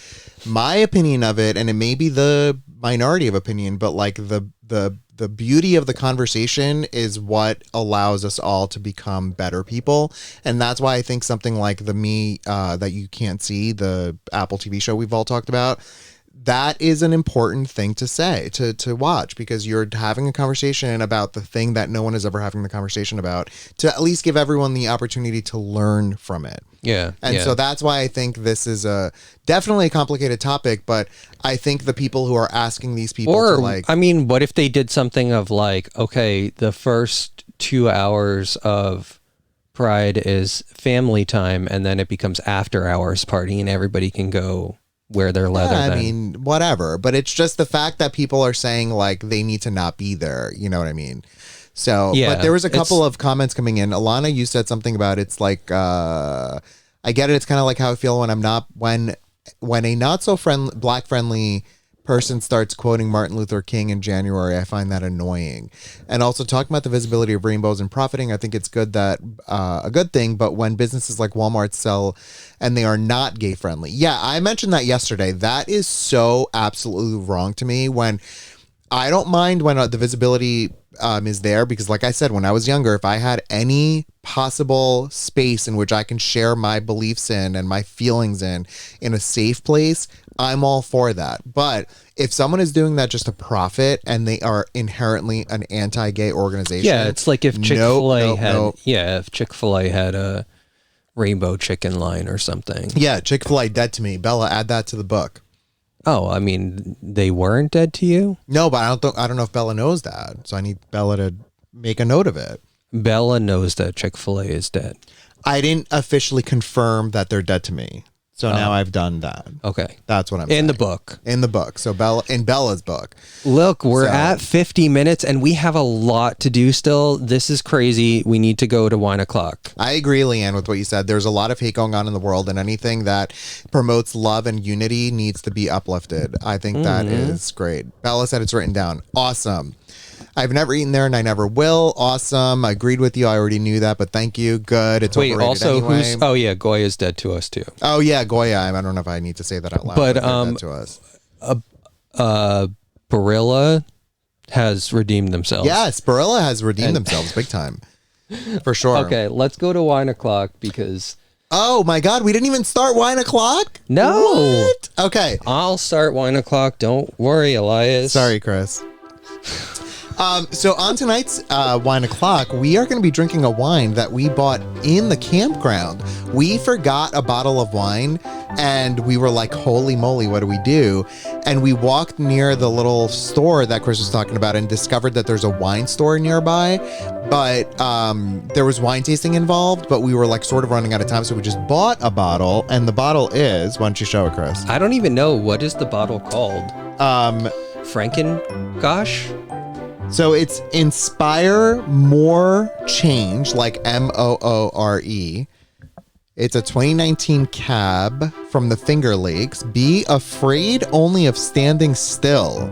my opinion of it, and it may be the minority of opinion, but like the beauty of the conversation is what allows us all to become better people. And that's why I think something like the Me That You Can't See, the Apple TV show we've all talked about, that is an important thing to say, to watch, because you're having a conversation about the thing that no one is ever having the conversation about, to at least give everyone the opportunity to learn from it. yeah. And so that's why I think this is definitely a complicated topic, but I think the people who are asking these people or, to like, I mean, what if they did something of like, okay, the first 2 hours of Pride is family time, and then it becomes after hours party, and everybody can go wear their leather. I then. mean, whatever. But it's just the fact that people are saying like they need to not be there. You know what I mean? So, Yeah, but there was a couple of comments coming in. Alana, you said something about it's like, I get it. It's kind of like how I feel when I'm not, when a not so black friendly person starts quoting Martin Luther King in January, I find that annoying. And also talking about the visibility of rainbows and profiting, I think it's good that a good thing. But when businesses like Walmart sell and they are not gay friendly, yeah, I mentioned that yesterday. That is so absolutely wrong to me. When I don't mind when the visibility is there, because like I said, when I was younger, if I had any possible space in which I can share my beliefs in and my feelings in a safe place, I'm all for that. But if someone is doing that just to profit and they are inherently an anti-gay organization, Yeah, it's like if Chick-fil-A had nope. if Chick-fil-A had a rainbow chicken line or something. Yeah, Chick-fil-A dead to me. Bella, add that to the book. Oh, I mean, they weren't dead to you? No, but I don't know if Bella knows that. So I need Bella to make a note of it. Bella knows that Chick-fil-A is dead. I didn't officially confirm that they're dead to me. So now I've done that. Okay. That's what I'm saying. In the book. In the book. So in Bella's book. Look, we're at 50 minutes and we have a lot to do still. This is crazy. We need to go to wine o'clock. I agree, Leanne, with what you said. There's a lot of hate going on in the world, and anything that promotes love and unity needs to be uplifted. I think that is great. Bella said it's written down. Awesome. I've never eaten there and I never will. Awesome. I agreed with you. I already knew that, but thank you. Good. It's overrated also anyway. oh yeah, Goya's dead to us too. Oh yeah, Goya. I don't know if I need to say that out loud. But they're dead to us. Barilla has redeemed themselves. Yes, Barilla has redeemed themselves big time. For sure. Okay, let's go to wine o'clock because Oh my God, we didn't even start wine o'clock? No. What? Okay. I'll start wine o'clock. Don't worry, Elias. Sorry, Chris. So on tonight's wine o'clock, we are going to be drinking a wine that we bought in the campground. We forgot a bottle of wine and we were like, holy moly, what do we do? And we walked near the little store that Chris was talking about and discovered that there's a wine store nearby, but there was wine tasting involved, but we were like sort of running out of time. So we just bought a bottle, and the bottle is, why don't you show it, Chris? I don't even know. What is the bottle called? Franken-Gosh? So it's Inspire More Change, like Moore. It's a 2019 cab from the Finger Lakes. Be afraid only of standing still,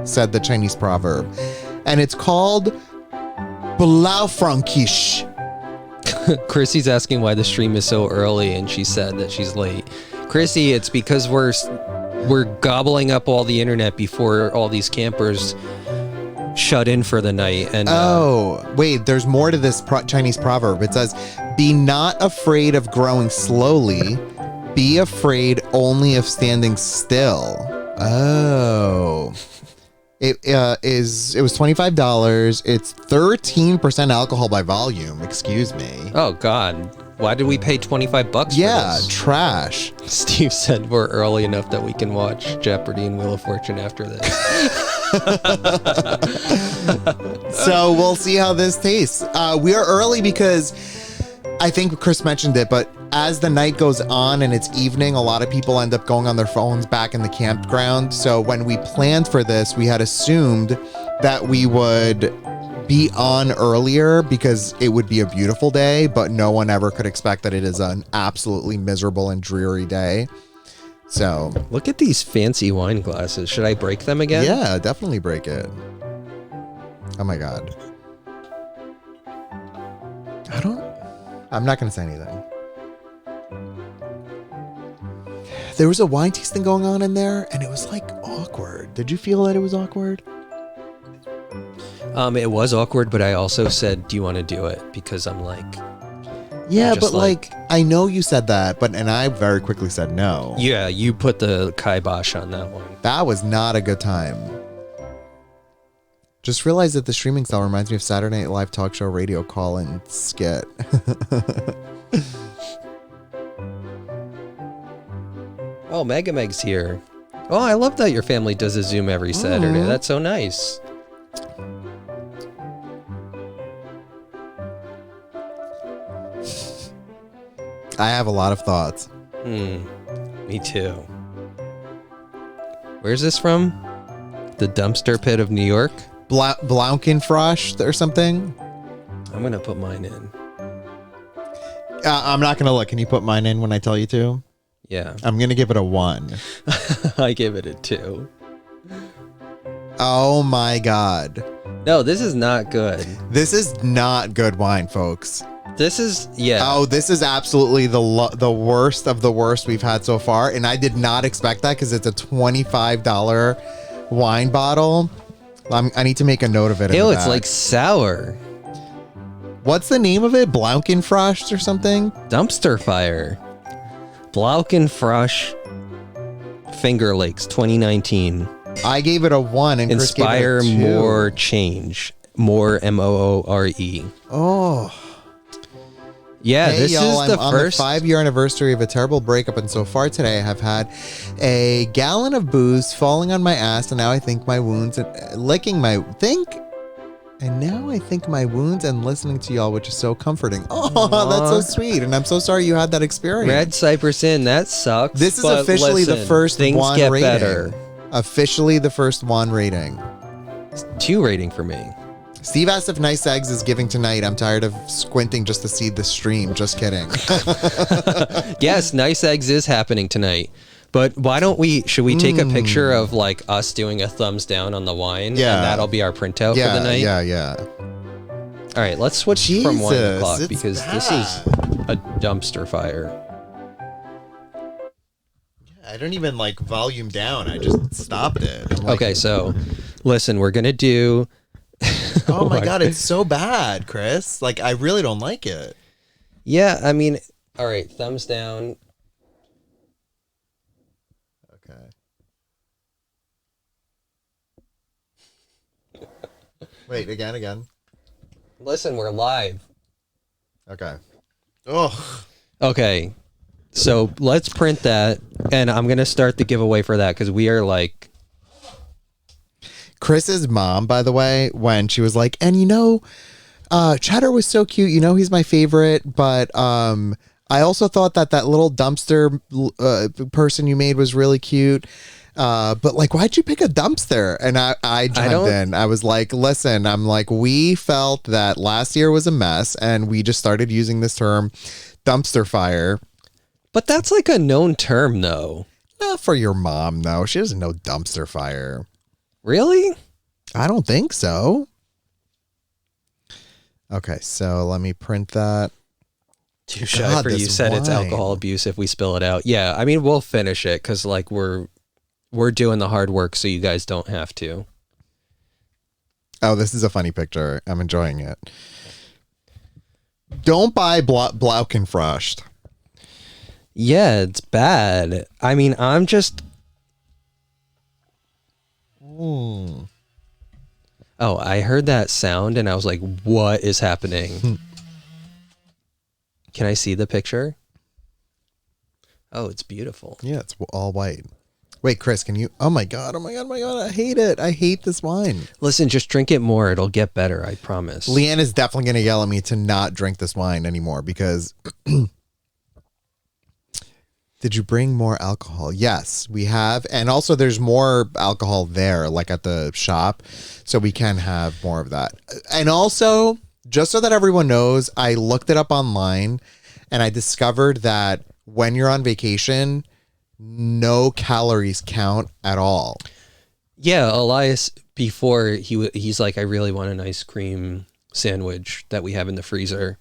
said the Chinese proverb. And it's called Blaufränkisch. Chrissy's asking why the stream is so early, and she said that she's late. Chrissy, it's because we're gobbling up all the internet before all these campers shut in for the night. And wait, there's more to this Chinese proverb. It says, be not afraid of growing slowly, be afraid only of standing still. Oh. It was $25. It's 13% alcohol by volume. Excuse me. Oh God. Why did we pay $25 for this? Trash. Steve said we're early enough that we can watch Jeopardy and Wheel of Fortune after this. So we'll see how this tastes. We are early because I think Chris mentioned it, but as the night goes on and it's evening, a lot of people end up going on their phones back in the campground. So when we planned for this, we had assumed that we would be on earlier because it would be a beautiful day, but no one ever could expect that it is an absolutely miserable and dreary day. So look at these fancy wine glasses. Should I break them again? Yeah, definitely break it. Oh my God. I'm not going to say anything. There was a wine tasting going on in there and it was like awkward. Did you feel that it was awkward? It was awkward, but I also said, do you want to do it? Because I'm like... Yeah, but like, I know you said that, and I very quickly said no. Yeah, you put the kibosh on that one. That was not a good time. Just realized that the streaming style reminds me of Saturday Night Live talk show radio call-in skit. Oh, Mega Meg's here. Oh, I love that your family does a Zoom every Saturday. That's so nice. I have a lot of thoughts. Me too. Where's this from? The dumpster pit of New York? Blaufränkisch or something? I'm going to put mine in. I'm not going to look. Can you put mine in when I tell you to? Yeah. I'm going to give it a 1. I give it a 2. Oh my God. No, this is not good. This is not good wine, folks. This is, yeah. Oh, this is absolutely the worst of the worst we've had so far. And I did not expect that because it's a $25 wine bottle. I need to make a note of it. Ew, it's like sour. What's the name of it? Blaukenfrost or something? Dumpster Fire. Blaukenfrosch Finger Lakes 2019. I gave it a 1 and Chris gave it Inspire a 2. more change. More Moore. Oh. Yeah, hey, this y'all, is the I'm first. on the 5-year anniversary of a terrible breakup, and so far today I have had a gallon of booze falling on my ass, and now I think my wounds and now I think my wounds and listening to y'all, which is so comforting. Oh, that's so sweet, and I'm so sorry you had that experience. Red Cypress Inn, that sucks. This is but officially listen, the first things one get rating. better. Officially the first one rating. 2 rating for me. Steve asked if Nice Eggs is giving tonight. I'm tired of squinting just to see the stream. Just kidding. Yes, Nice Eggs is happening tonight. But should we take a picture of like us doing a thumbs down on the wine? Yeah. And that'll be our printout for the night? Yeah. All right, let's switch from 1 o'clock it's because this is a dumpster fire. I don't even like volume down. I just stopped it. I'm like, Okay, so listen, we're going to do... oh my God, it's so bad, Chris. Like, I really don't like it. Yeah, I mean, all right, thumbs down. Okay. Wait, again. Listen, we're live. Okay. Oh. Okay, so let's print that, and I'm going to start the giveaway for that because we are like... Chris's mom, by the way, when she was like, and Cheddar was so cute. He's my favorite, but I also thought that little dumpster person you made was really cute. But like, why'd you pick a dumpster? And I chimed in. I was like, listen, I'm like, we felt that last year was a mess, and we just started using this term, dumpster fire. But that's like a known term, though. Not for your mom, though. She doesn't know dumpster fire. Really? I don't think so. Okay, so let me print that. Too shy for you said it's alcohol abuse if we spill it out. Yeah, I mean, we'll finish it because like we're doing the hard work so you guys don't have to. Oh, this is a funny picture. I'm enjoying it. Don't buy Blaukenfrost. Yeah, it's bad. I mean, I'm just... Oh, I heard that sound and I was like, what is happening? Can I see the picture? Oh, it's beautiful. Yeah, it's all white. Wait, Chris, can you... Oh my God. I hate it. I hate this wine. Listen, just drink it more. It'll get better, I promise. Leanne is definitely going to yell at me to not drink this wine anymore because... Did you bring more alcohol? Yes, we have. And also there's more alcohol there, like at the shop. So we can have more of that. And also, just so that everyone knows, I looked it up online and I discovered that when you're on vacation, no calories count at all. Yeah, Elias, before he's like, I really want an ice cream sandwich that we have in the freezer.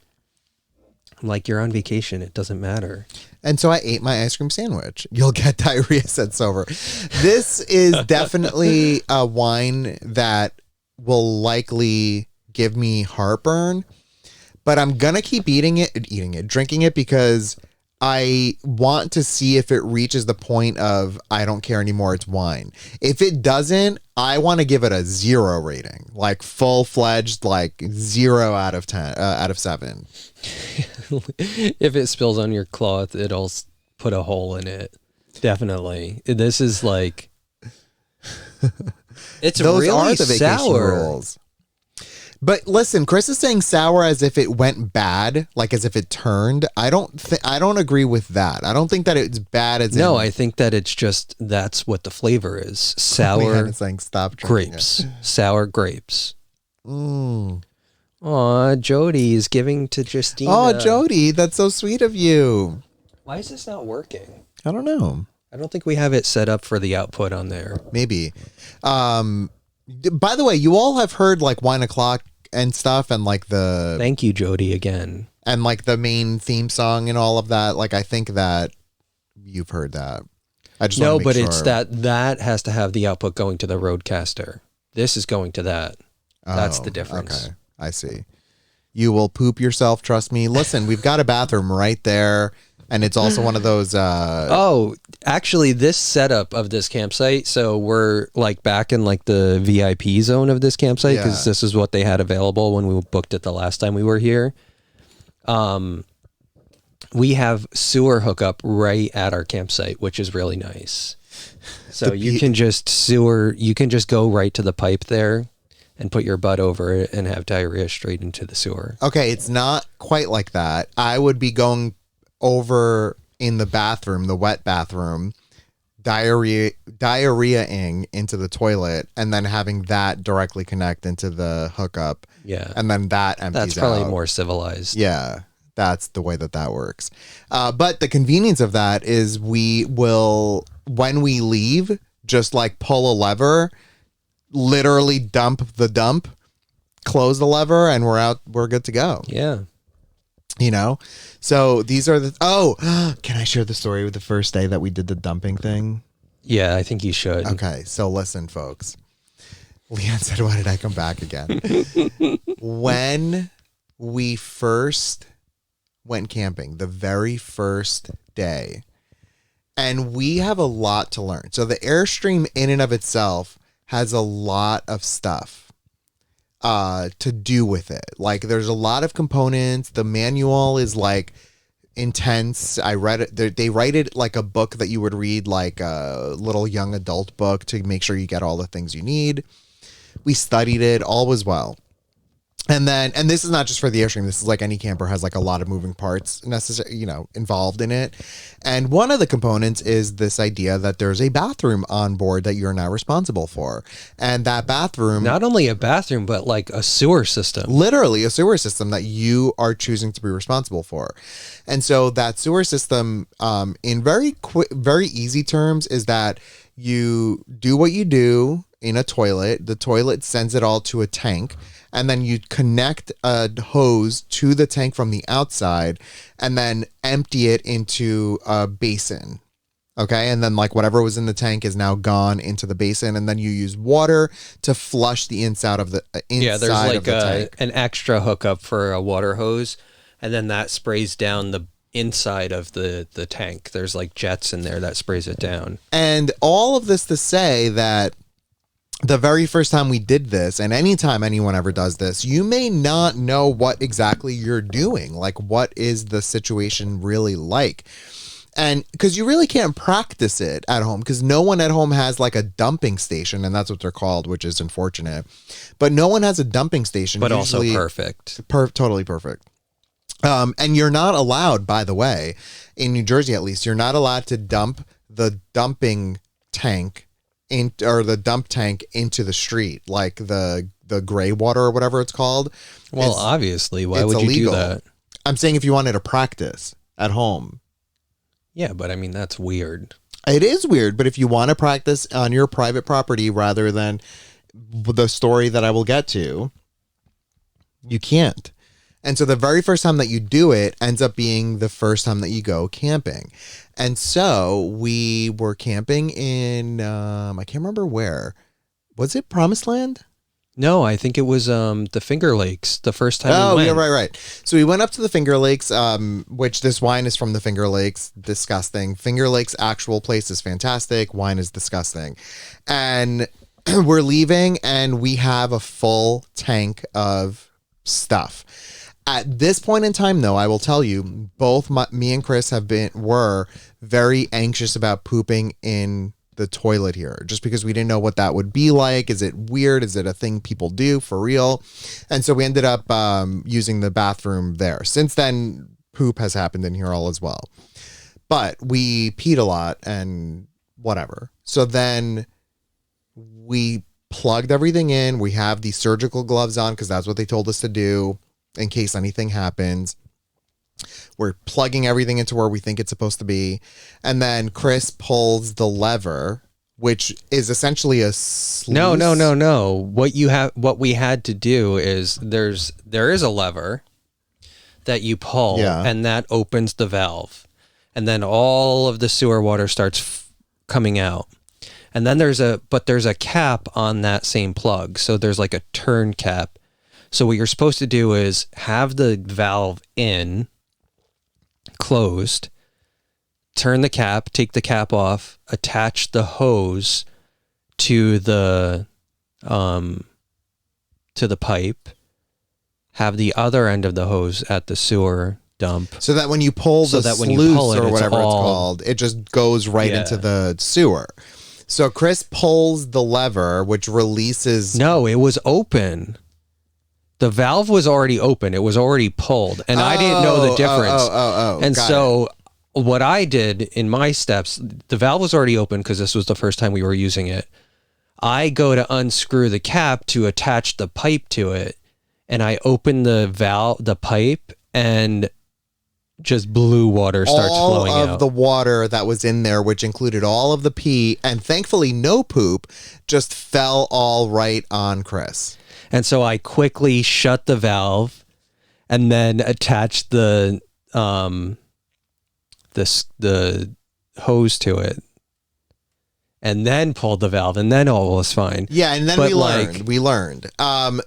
I'm like, you're on vacation. It doesn't matter. And so I ate my ice cream sandwich. You'll get diarrhea, said Sober. This is definitely a wine that will likely give me heartburn, but I'm going to keep drinking it because I want to see if it reaches the point of I don't care anymore, it's wine. If it doesn't, I want to give it a 0 rating, like full-fledged, like 0 out of 10, out of 7. If it spills on your cloth, it'll put a hole in it. Definitely. This is like... It's Those really are the vacation sour. rules. But listen, Chris is saying sour as if it went bad, like as if it turned. I don't agree with that. I don't think that it's bad as No, I think that it's just that's what the flavor is. Sour it's saying stop drinking grapes. Sour grapes. Mm. Aw, Jody is giving to Justina. Oh, Jody, that's so sweet of you. Why is this not working? I don't know. I don't think we have it set up for the output on there. Maybe. By the way, you all have heard like Wine O'Clock and stuff, and like Thank you, Jody, again. and like the main theme song and all of that. Like, I think that you've heard that. I just want No, to make but sure. it's that has to have the output going to the Roadcaster. This is going to that. That's the difference. Okay, I see. You will poop yourself. Trust me. Listen, we've got a bathroom right there, and it's also one of those. Oh, actually, this setup of this campsite, so we're like back in like the VIP zone of this campsite because Yeah. this is what they had available when we booked it the last time we were here. We have sewer hookup right at our campsite, which is really nice. So you can just go right to the pipe there and put your butt over it and have diarrhea straight into the sewer. Okay, it's not quite like that. I would be going over in the bathroom, the wet bathroom, diarrheaing into the toilet, and then having that directly connect into the hookup. Yeah. And then that empties That's probably out. more civilized. Yeah, that's the way that works. But the convenience of that is we will, when we leave, just like pull a lever, literally dump, close the lever, and we're out. We're good to go. Yeah. You know? So these are can I share the story with the first day that we did the dumping thing? Yeah, I think you should. Okay, so listen, folks. Leanne said, why did I come back again? When we first went camping, the very first day, and we have a lot to learn. So the Airstream in and of itself has a lot of stuff to do with it. Like, there's a lot of components. The manual is like intense. I read it. They write it like a book that you would read, like a little young adult book, to make sure you get all the things you need. We studied it. All was well. And this is not just for the Airstream. This is like any camper has like a lot of moving parts necessary, involved in it. And one of the components is this idea that there's a bathroom on board that you're now responsible for. And that bathroom, Not only a bathroom, but like a sewer system. literally a sewer system that you are choosing to be responsible for. And so that sewer system, in very easy terms, is that you do what you do in a toilet. The toilet sends it all to a tank, and then you connect a hose to the tank from the outside and then empty it into a basin. Okay. And then like whatever was in the tank is now gone into the basin. And then you use water to flush the inside of the Yeah, there's of like the tank. an extra hookup for a water hose, and then that sprays down the inside of the tank. There's like jets in there that sprays it down. And all of this to say that the very first time we did this, and anytime anyone ever does this, you may not know what exactly you're doing. Like, what is the situation really like? And because you really can't practice it at home, because no one at home has like a dumping station, and that's what they're called, which is unfortunate. But no one has a dumping station. But usually, also perfect. Totally perfect. And you're not allowed, by the way, in New Jersey at least, you're not allowed to dump the dumping tank or the dump tank into the street, like the gray water or whatever it's called. Well, obviously, why it's would you illegal. do that? I'm saying if you wanted to practice at home. Yeah, but I mean, that's weird. It is weird, but if you want to practice on your private property rather than the story that I will get to, you can't. And so the very first time that you do it ends up being the first time that you go camping. And so we were camping in, I can't remember where. Was it Promised Land? No, I think it was the Finger Lakes the first time Oh, we went. yeah, right. So we went up to the Finger Lakes, which this wine is from the Finger Lakes. Disgusting. Finger Lakes' actual place is fantastic. Wine is disgusting. And we're leaving, and we have a full tank of stuff. At this point in time, though, I will tell you, both me and Chris were very anxious about pooping in the toilet here, just because we didn't know what that would be like. Is it weird? Is it a thing people do for real? And so we ended up using the bathroom there. Since then, poop has happened in here all as well. But we peed a lot and whatever. So then we plugged everything in. We have the surgical gloves on because that's what they told us to do in case anything happens. We're plugging everything into where we think it's supposed to be. And then Chris pulls the lever which is essentially a sluice. No. What we had to do is there is a lever that you pull, Yeah. and that opens the valve, and then all of the sewer water starts coming out. And then there's a cap on that same plug. So there's like a turn cap. So what you're supposed to do is have the valve closed, turn the cap, take the cap off, attach the hose to the pipe, have the other end of the hose at the sewer dump. So that when you pull the sluice or whatever it's called, it just goes right into the sewer. So Chris pulls the lever, which releases... No, it was open. The valve was already open. It was already pulled. And I didn't know the difference. And so what I did in my steps, the valve was already open because this was the first time we were using it. I go to unscrew the cap to attach the pipe to it. And I open the pipe, and just blue water starts flowing out. All of the water that was in there, which included all of the pee and thankfully no poop, just fell all right on Chris. And so I quickly shut the valve and then attached the hose to it, and then pulled the valve, and then all was fine. Yeah, and then we learned.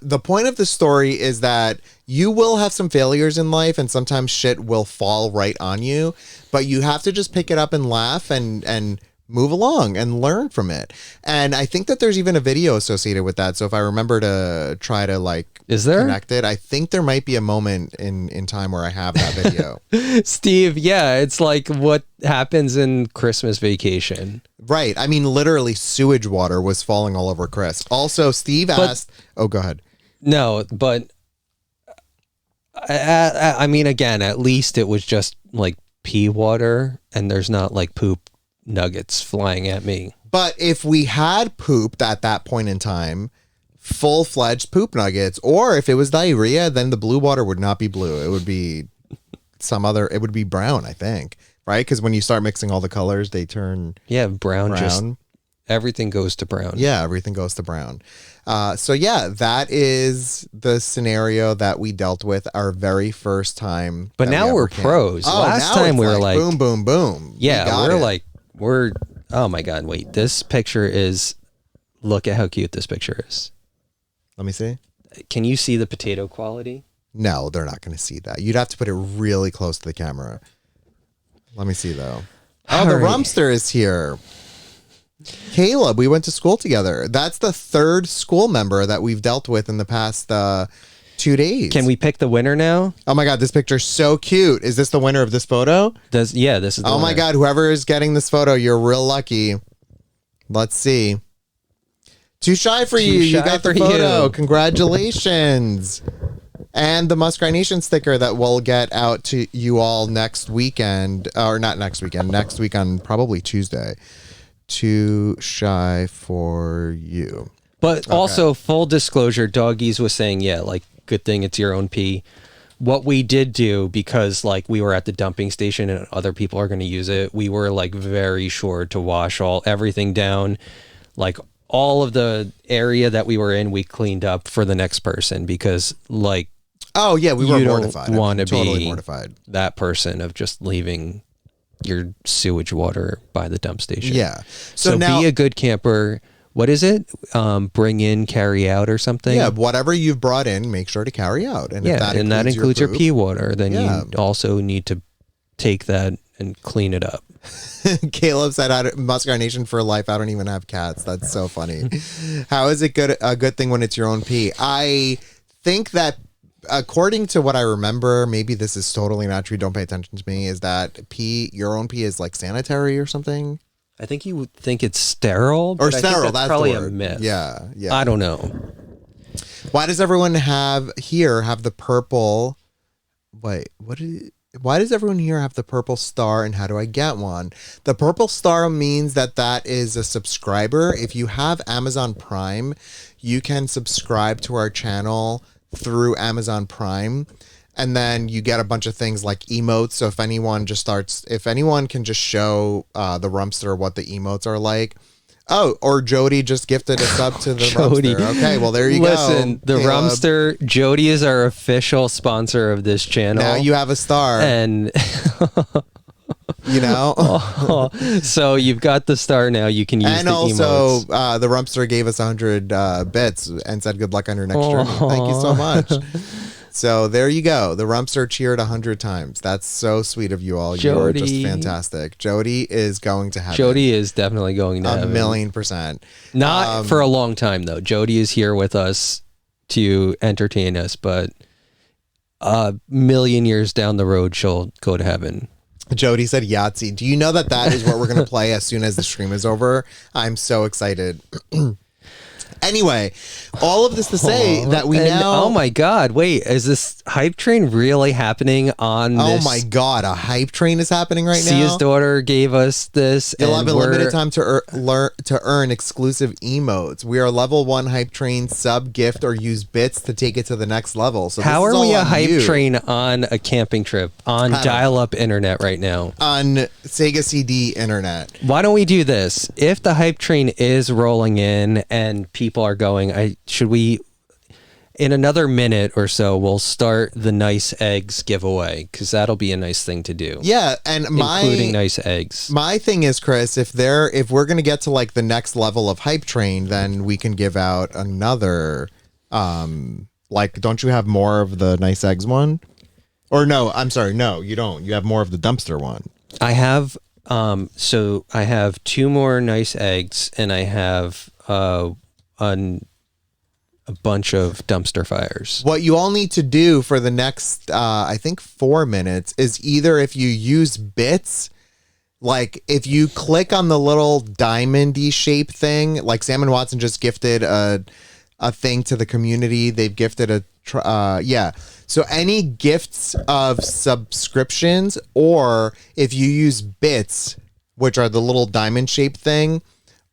The point of the story is that you will have some failures in life, and sometimes shit will fall right on you, but you have to just pick it up and laugh and move along and learn from it. And I think that there's even a video associated with that. So if I remember to try to connect it, I think there might be a moment in time where I have that video. Steve, yeah, it's like what happens in Christmas Vacation. Right. I mean, literally sewage water was falling all over Chris. Also, Steve asked... Oh, go ahead. No, but I mean, again, at least it was just like pee water, and there's not like poop nuggets flying at me. But if we had pooped at that point in time, full-fledged poop nuggets, or if it was diarrhea, then the blue water would not be blue. It would be it would be brown, I think. Right? Because when you start mixing all the colors, they turn brown. Just everything goes to brown. Yeah, everything goes to brown. So yeah, that is the scenario that we dealt with our very first time. But now we're pros. Last time we were like boom, boom, boom. Yeah, oh my God, wait. This picture is, look at how cute this picture is. Let me see. Can you see the potato quality? No, they're not going to see that. You'd have to put it really close to the camera. Let me see though. Oh, the Rumpster is here. Caleb, we went to school together. That's the third school member that we've dealt with in the past 2 days. Can we pick the winner now? Oh my God, this picture's so cute. Is this the winner of this photo? This is the winner. My God, whoever is getting this photo, you're real lucky. Let's see. Too shy for you. You got the photo. Congratulations. And the Muskrat Nation sticker that we'll get out to you all next weekend. Or not next weekend. Next week on probably Tuesday. Too shy for you. But also, full disclosure, Doggies was saying, good thing it's your own pee. What we did do, because we were at the dumping station and other people are going to use it, we were very sure to wash everything down. All of the area that we were in, we cleaned up for the next person, because oh yeah, we were mortified. Want to totally be mortified. That person of just leaving your sewage water by the dump station. Yeah. So now, be a good camper. What is it? Bring in, carry out, or something? Yeah, whatever you've brought in, make sure to carry out. And if that includes your pee water, then you also need to take that and clean it up. Caleb said, Muskrat Nation for life. I don't even have cats. That's so funny. How is it a good thing when it's your own pee? I think that, according to what I remember, maybe this is totally not true, don't pay attention to me, is that your own pee is sanitary or something? I think you would think it's sterile. Or sterile, that's probably the word. A myth. Yeah. I don't know. Why does everyone have the purple... Wait, why does everyone here have the purple star, and how do I get one? The purple star means that is a subscriber. If you have Amazon Prime, you can subscribe to our channel through Amazon Prime, and then you get a bunch of things like emotes. So if anyone can just show the Rumpster what the emotes are like, Oh, or Jody just gifted a sub to the Jody. Rumster. Okay, well, there you Listen, go. the Caleb. Rumster, Jody is our official sponsor of this channel. Now you have a star. And you know? so you've got the star now. You can use And the also, emotes. the Rumpster gave us 100 bits and said good luck on your next journey. Thank you so much. So there you go. The Rumpster cheered 100 times. That's so sweet of you all. You are just Jody. fantastic. Jody is going to heaven. Jody is definitely going to heaven. 1,000,000%. Not for a long time, though. Jody is here with us to entertain us, but a million years down the road, she'll go to heaven. Jody said Yahtzee. Do you know that that is what we're going to play as soon as the stream is over? I'm so excited. Anyway, all of this to say that we now... Oh my God, wait, is this hype train really happening on this? Oh my God, a hype train is happening right now? Sia's daughter gave us this. You'll have a limited time to earn exclusive emotes. We are level 1 hype train, sub, gift, or use bits to take it to the next level. So how this is are we all a on hype you. train on a camping trip on dial-up internet right now? On Sega CD internet. Why don't we do this? If the hype train is rolling in and people are going, should we, in another minute or so, we'll start the nice eggs giveaway, because that'll be a nice thing to do. Yeah, and including nice eggs. My thing is, Chris, if we're gonna get to like the next level of hype train, then we can give out another. Like, don't you have more of the nice eggs one? Or no, I'm sorry, no, you don't. You have more of the dumpster one. I have. So I have 2 more nice eggs, and I have a bunch of dumpster fires. What you all need to do for the next, I think 4 minutes is either if you use bits, like if you click on the little diamond-y shape thing, like Sam and Watson just gifted a thing to the community. They've gifted yeah. So any gifts of subscriptions, or if you use bits, which are the little diamond shaped thing,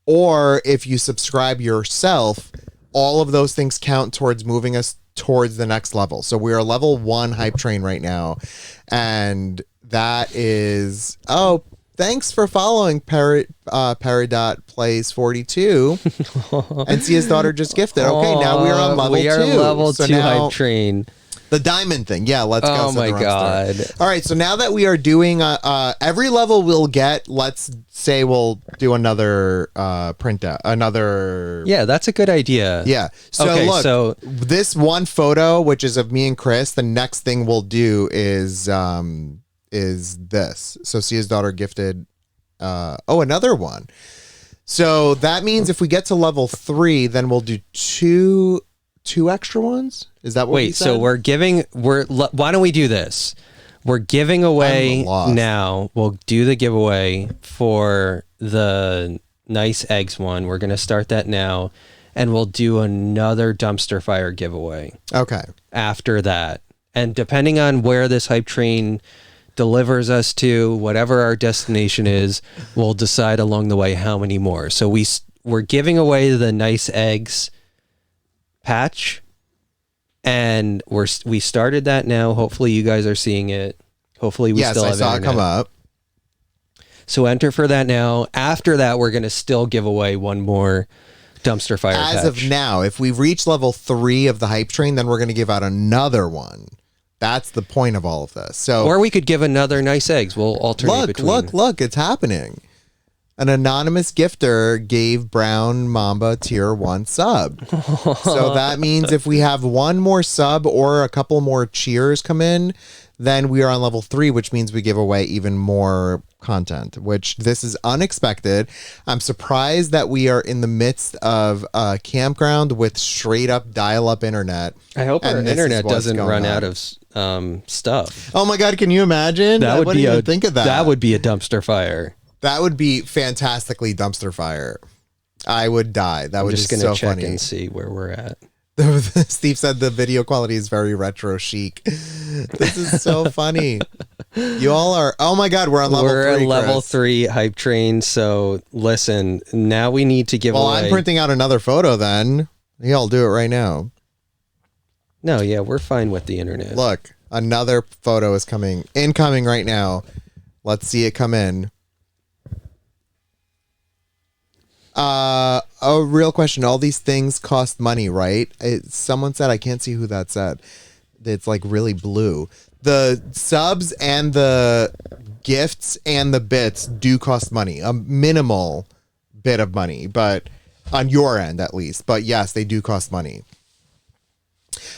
or if you subscribe yourself, all of those things count towards moving us towards the next level. So we are level 1 hype train right now. And that is, thanks for following Perry.plays42. And Sia's daughter just gifted. Okay, now we are on level 2. We are level 2 hype train. The diamment thing. Yeah, let's go. Oh my God. All right, so now that we are doing every level we'll get, let's say we'll do another printout. Another. Yeah, that's a good idea. Yeah. So okay, look, this one photo, which is of me and Chris, the next thing we'll do is this. So Sia's daughter gifted another one. So that means if we get to level 3, then we'll do two extra ones. Is that what we said? So why don't we do this? We're giving away now. We'll do the giveaway for the nice eggs one. We're going to start that now, and we'll do another dumpster fire giveaway. Okay. After that. And depending on where this hype train delivers us to, whatever our destination is, we'll decide along the way how many more. So we're giving away the nice eggs patch, and we started that now. Hopefully you guys are seeing it. Hopefully we still have saw internet. it come up. So enter for that now. After that, we're going to still give away one more dumpster fire patch. As of now, if we reach level 3 of the hype train, then we're going to give out another one. That's the point of all of this. So, or we could give another nice eggs. We'll alternate between. Look, it's happening. An anonymous gifter gave Brown Mamba tier 1 sub. So that means if we have one more sub or a couple more cheers come in, then we are on level 3, which means we give away even more content, which this is unexpected. I'm surprised that we are in the midst of a campground with straight up dial-up internet. I hope our internet doesn't run out of stuff. Oh my God, can you imagine? That would be think of that. That would be a dumpster fire. That would be fantastically dumpster fire. I would die. That would be so funny. I'm just going to check and see where we're at. Steve said the video quality is very retro chic. This is so funny. You all are. Oh my God, we're on level 3. We're at level 3 hype train. So listen, now we need to give away. Well, I'm printing out another photo then. Y'all do it right now. No, yeah, we're fine with the internet. Look, another photo is incoming right now. Let's see it come in. A real question. All these things cost money, right? Someone said, I can't see who that said. It's like really blue. The subs and the gifts and the bits do cost money. A minimal bit of money, but on your end at least. But yes, they do cost money.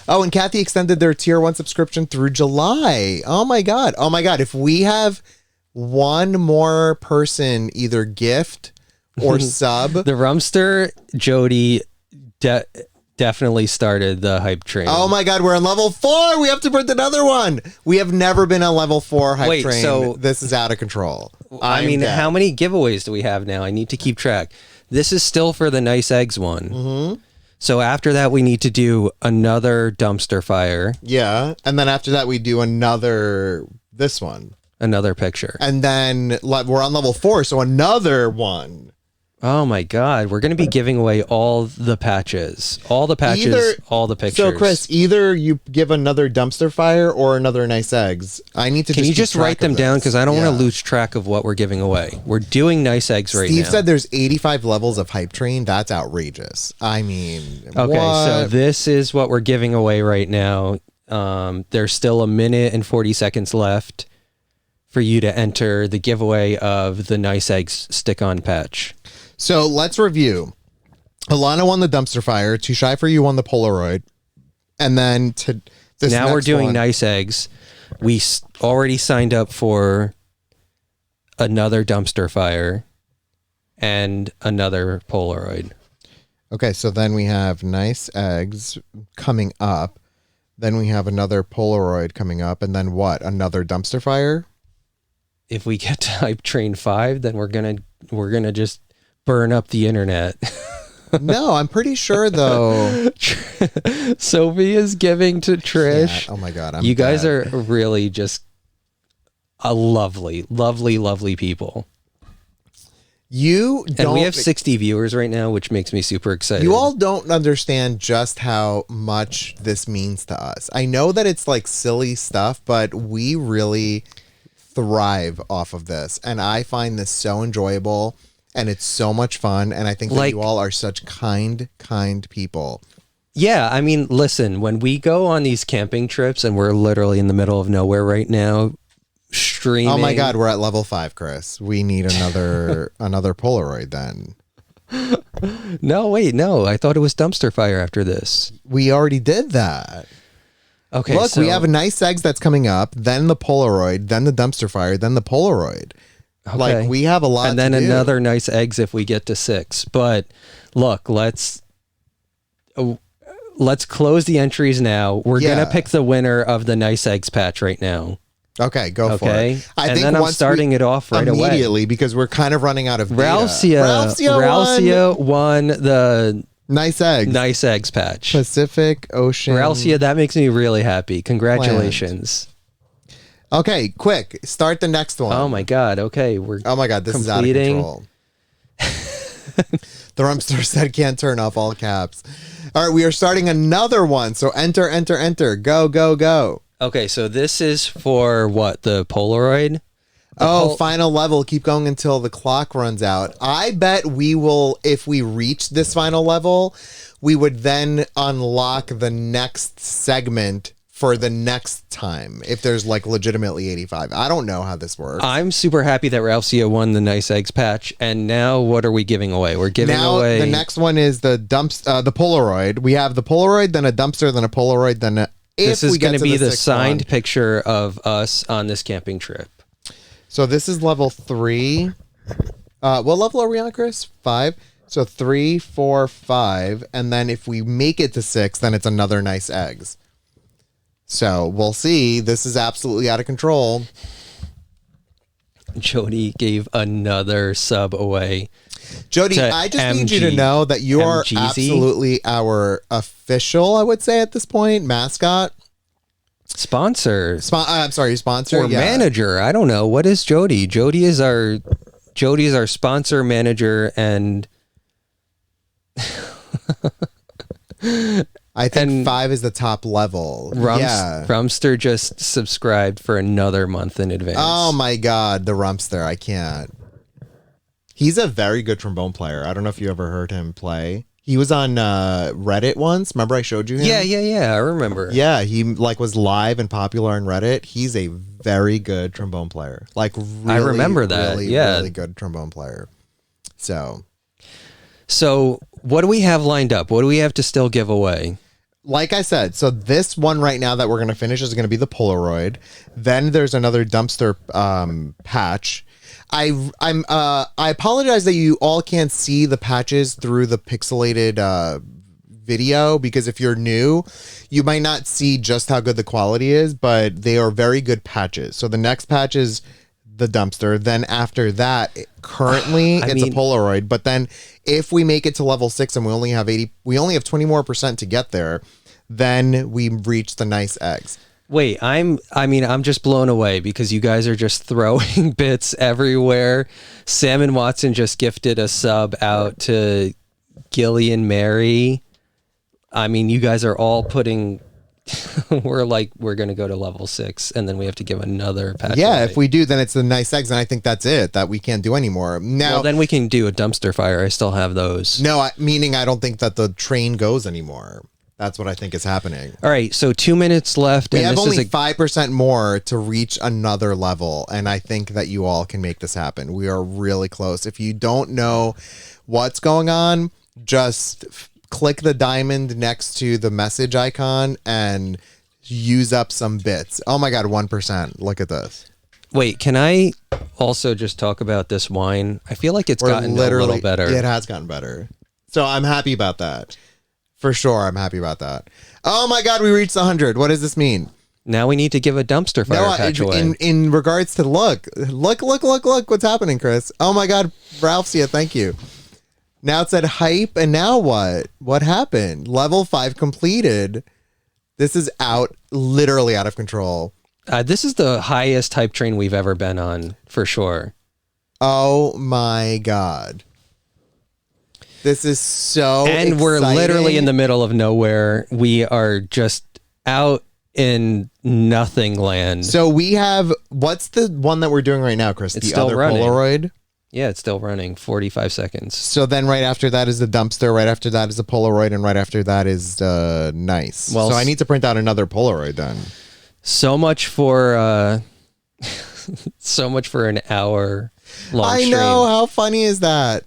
Oh, and Kathy extended their tier 1 subscription through July. Oh my god. Oh my god. If we have one more person either gift or sub. The Rumster, Jody definitely started the hype train. Oh my god, we're on level 4. We have to print another one. We have never been on level 4 hype train. So this is out of control. I mean, how many giveaways do we have now? I need to keep track. This is still for the Nice Eggs one. Mm-hmm. So after that, we need to do another dumpster fire. Yeah. And then after that, we do this one. Another picture. And then we're on level 4, so another one. Oh my god, we're going to be giving away all the patches. All the patches, all the pictures. So Chris, either you give another dumpster fire or another Nice Eggs. I need to Can you just write them down? Because I don't want to lose track of what we're giving away. We're doing Nice Eggs right now. Steve said there's 85 levels of hype train. That's outrageous. I mean, okay, so this is what we're giving away right now. There's still 1 minute and 40 seconds left for you to enter the giveaway of the Nice Eggs stick-on patch. So let's review. Alana won the dumpster fire. Too Shy for You won the Polaroid. And then now we're doing Nice Eggs. We already signed up for another dumpster fire and another Polaroid. Okay, so then we have Nice Eggs coming up. Then we have another Polaroid coming up. And then what? Another dumpster fire? If we get to Hype Train 5, then we're gonna just burn up the internet. No, I'm pretty sure though. Sophie is giving to Trish. Yeah, oh my god, you guys are really just a lovely people. And we have 60 viewers right now, which makes me super excited. You all don't understand just how much this means to us. I know that it's like silly stuff, but we really thrive off of this, and I find this so enjoyable. And it's so much fun. And I think that you all are such kind people. Yeah. I mean, listen, when we go on these camping trips and we're literally in the middle of nowhere right now, streaming. Oh my God, we're at level 5, Chris. We need another Polaroid then. No, wait, no. I thought it was dumpster fire after this. We already did that. Okay. Look, we have a Nice Eggs that's coming up, then the Polaroid, then the dumpster fire, then the Polaroid. Okay. Like we have a lot, and then another Nice Eggs if we get to 6. But look, let's close the entries now. We're gonna pick the winner of the Nice Eggs patch right now. Okay, go for it. I think I'm starting it off right immediately away because we're kind of running out of data. Ralcia won the Nice Eggs. Nice Eggs patch. Pacific Ocean. Ralcia, that makes me really happy. Congratulations. Okay, quick. Start the next one. Oh my god. Okay, oh my god, this is out of control. The Rumster said can't turn off all caps. All right, we are starting another one. So enter. Go. Okay, so this is for what? The Polaroid? Final level. Keep going until the clock runs out. I bet we will, if we reach this final level, we would then unlock the next segment for the next time, if there's like legitimately 85. I don't know how this works. I'm super happy that Ralcia won the Nice Eggs patch, and now what are we giving away? We're giving away... The next one is the the Polaroid. We have the Polaroid, then a dumpster, then a Polaroid, then this is going to be the signed picture of us on this camping trip. So this is level 3. What level are we on, Chris? 5? So 3, 4, 5, and then if we make it to 6, then it's another Nice Eggs. So we'll see. This is absolutely out of control. Jody gave another sub away. Jody, I just need you to know that you are absolutely our official, I would say at this point, mascot. Sponsor. I'm sorry, sponsor. Or manager. I don't know. What is Jody? Jody is our sponsor, manager, and... I think 5 is the top level. Rumster just subscribed for another month in advance. Oh my god, the Rumster. I can't. He's a very good trombone player. I don't know if you ever heard him play. He was on Reddit once. Remember I showed you him? Yeah. I remember. Yeah, he like was live and popular on Reddit. He's a very good trombone player. Like really, I remember that. Really, Yeah. really good trombone player. So what do we have lined up? What do we have to still give away? like I said, so this one right now that we're going to finish is going to be the Polaroid. Then there's another dumpster patch. I apologize that you all can't see the patches through the pixelated video, because if you're new, you might not see just how good the quality is, but they are very good patches. So the next patch is the dumpster. Then after that, currently it's a Polaroid. But then if we make it to level 6 and we only have 20 more percent to get there, then we reach the nice eggs. Wait, I'm just blown away because you guys are just throwing bits everywhere. Sam and Watson just gifted a sub out to Gillian Mary. I mean, you guys are all putting we're going to go to level 6 and then we have to give another patch. Yeah, away. if we do, then it's the nice eggs, and I think that's it, that we can't do anymore. Now, well, then we can do a dumpster fire. I still have those. No, meaning I don't think that the train goes anymore. That's what I think is happening. All right, so 2 minutes left. We and have this only is 5% more to reach another level, and I think that you all can make this happen. We are really close. If you don't know what's going on, just click the diamond next to the message icon and use up some bits. Oh my God, 1%. Look at this. Wait, can I also just talk about this wine? I feel like it's gotten a little better. It has gotten better. So I'm happy about that. For sure, I'm happy about that. Oh my God, we reached 100. What does this mean? Now we need to give a dumpster fire patch away. In regards to look what's happening, Chris. Oh my God, Ralphsia, thank you. Now it said hype, and now what? What happened? Level 5 completed. This is literally out of control. This is the highest hype train we've ever been on, for sure. Oh my God. This is so And we're exciting. literally in the middle of nowhere. We are just out in nothing land. So we have, what's the one that we're doing right now, Chris? It's the still other running. Polaroid? Yeah, it's still running. 45 seconds. So then right after that is the dumpster, right after that is the Polaroid, and right after that is nice. Well, so I need to print out another Polaroid then. So much for so much for an hour long I stream. know, how funny is that?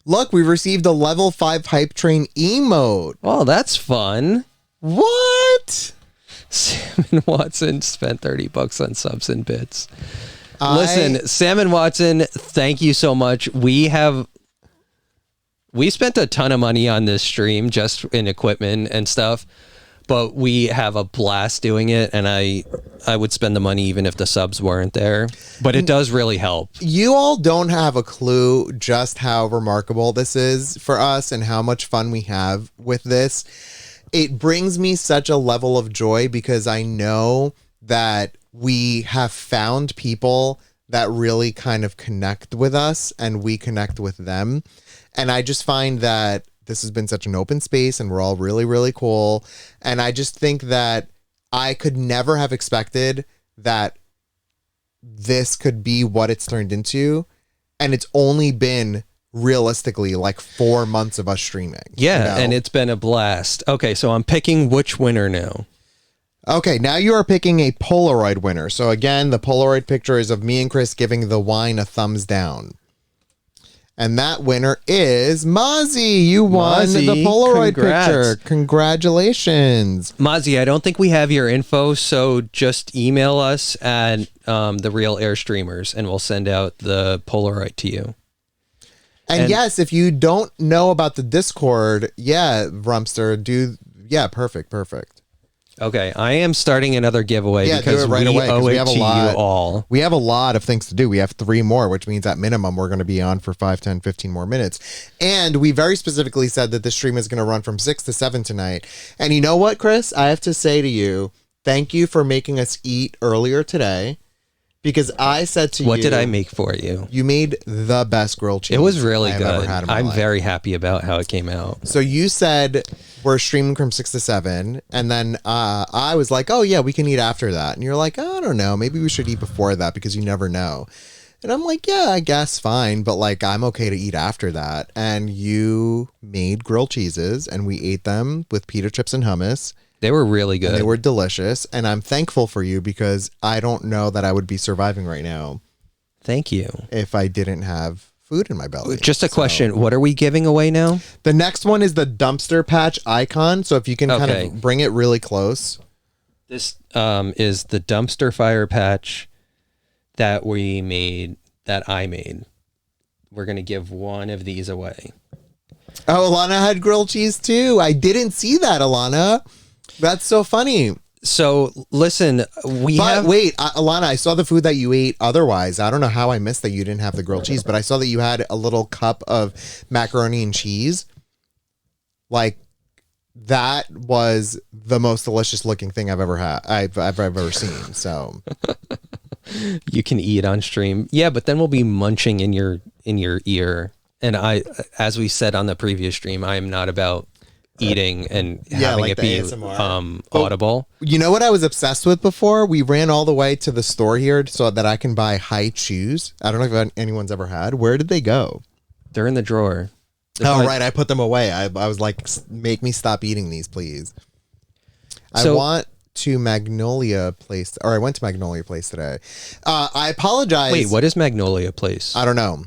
Look, we received a level 5 hype train emote. Oh, that's fun. What? Sam and Watson spent $30 on subs and bits. Listen, Sam and Watson, thank you so much. We spent a ton of money on this stream just in equipment and stuff, but we have a blast doing it, and I would spend the money even if the subs weren't there. But it does really help. You all don't have a clue just how remarkable this is for us and how much fun we have with this. It brings me such a level of joy because I know that we have found people that really kind of connect with us and we connect with them. And I just find that this has been such an open space and we're all really, really cool. And I just think that I could never have expected that this could be what it's turned into. And it's only been realistically like 4 months of us streaming. Yeah, you know? and it's been a blast. Okay, so I'm picking which winner now. Okay, now you are picking a Polaroid winner. So again, the Polaroid picture is of me and Chris giving the wine a thumbs down. And that winner is Mozzie. You won Mozzie, the Polaroid congrats. picture. Congratulations. Mozzie, I don't think we have your info, so just email us at the Real Air Streamers, and we'll send out the Polaroid to you. And yes, if you don't know about the Discord, Rumster, perfect. Okay, I am starting another giveaway because do it right we away, 'cause owe we it have to a lot. you all. We have a lot of things to do. We have 3 more, which means at minimum we're going to be on for 5, 10, 15 more minutes. And we very specifically said that this stream is going to run from 6 to 7 tonight. And you know what, Chris? I have to say to you, thank you for making us eat earlier today. Because I said to you... What did I make for you? You made the best grilled cheese It was really I have good. ever had in my I'm life. very happy about how it came out. So you said we're streaming from 6 to 7, and then I was like, oh yeah, we can eat after that. And you're like, oh, I don't know, maybe we should eat before that because you never know. And I'm like, yeah, I guess fine, but like I'm okay to eat after that. And you made grilled cheeses and we ate them with pita chips and hummus. They were really And they good. were delicious. And I'm thankful for you because I don't know that I would be surviving right now Thank you. if I didn't have food in my belly. Just a So, question. What are we giving away now? the next one is the dumpster patch icon. So if you can kind Okay. of bring it really close. This is the dumpster fire patch that I made. We're going to give one of these away. Oh, Alana had grilled cheese too. I didn't see that, Alana. That's so funny. So listen, But wait, Alana, I saw the food that you ate otherwise. I don't know how I missed that you didn't have the grilled cheese, but I saw that you had a little cup of macaroni and cheese. Like, that was the most delicious looking thing I've ever had. I've ever seen. So you can eat on stream. Yeah, but then we'll be munching in your ear. And as we said on the previous stream, I am not about eating and having like it the be ASMR. audible. you know what I was obsessed with before? We ran all the way to the store here so that I can buy high chews. I don't know if anyone's ever had. Where did they go? They're in the drawer. Oh, right. I put them away. I was like, make me stop eating these, please. I So- want to Magnolia Place, or I went to Magnolia Place today. I apologize. Wait, what is Magnolia Place? I don't know,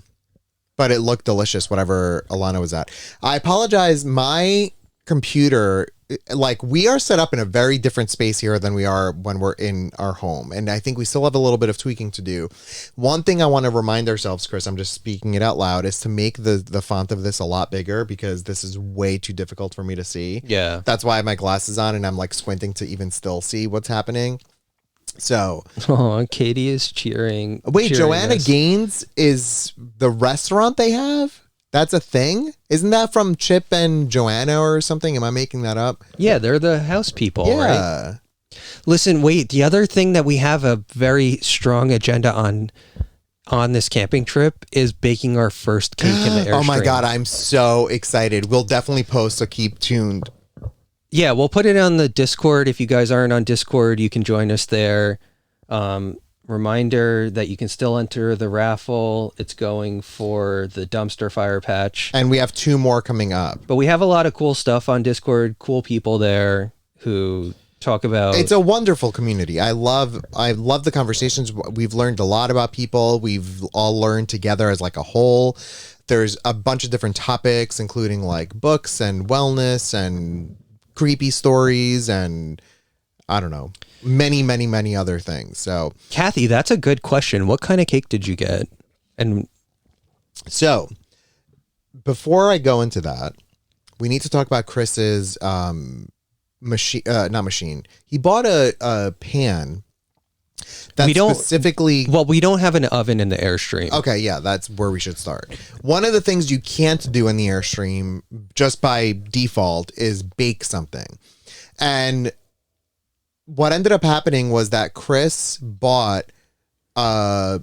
but it looked delicious, whatever Alana was at. I apologize. My computer, like, we are set up in a very different space here than we are when we're in our home. And I think we still have a little bit of tweaking to do. One thing I want to remind ourselves, Chris, I'm just speaking it out loud, is to make the font of this a lot bigger because this is way too difficult for me to see. Yeah. That's why I have my glasses on and I'm like squinting to even still see what's happening. So, Oh, Katie is cheering. wait, cheering Joanna us. Gaines is the restaurant they have? That's a thing? Isn't that from Chip and Joanna or something? Am I making that up? Yeah, they're the house people, right? Yeah. Listen, wait, the other thing that we have a very strong agenda on this camping trip is baking our first cake in the Airstream. Oh my God, I'm so excited. We'll definitely post, so keep tuned. Yeah, we'll put it on the Discord. If you guys aren't on Discord, you can join us there. Reminder that you can still enter the raffle. It's going for the dumpster fire patch. And we have 2 more coming up. But we have a lot of cool stuff on Discord, cool people there who talk about... It's a wonderful community. I love the conversations. We've learned a lot about people. We've all learned together as like a whole. There's a bunch of different topics, including like books and wellness and creepy stories and I don't know, many other things. So Kathy, that's a good question. What kind of cake did you get? And So, before I go into that, we need to talk about Chris's machine. Not machine. He bought a pan that We don't- specifically. well, we don't have an oven in the Airstream. Okay, yeah, that's where we should start. One of the things you can't do in the Airstream, just by default, is bake something. And what ended up happening was that Chris bought a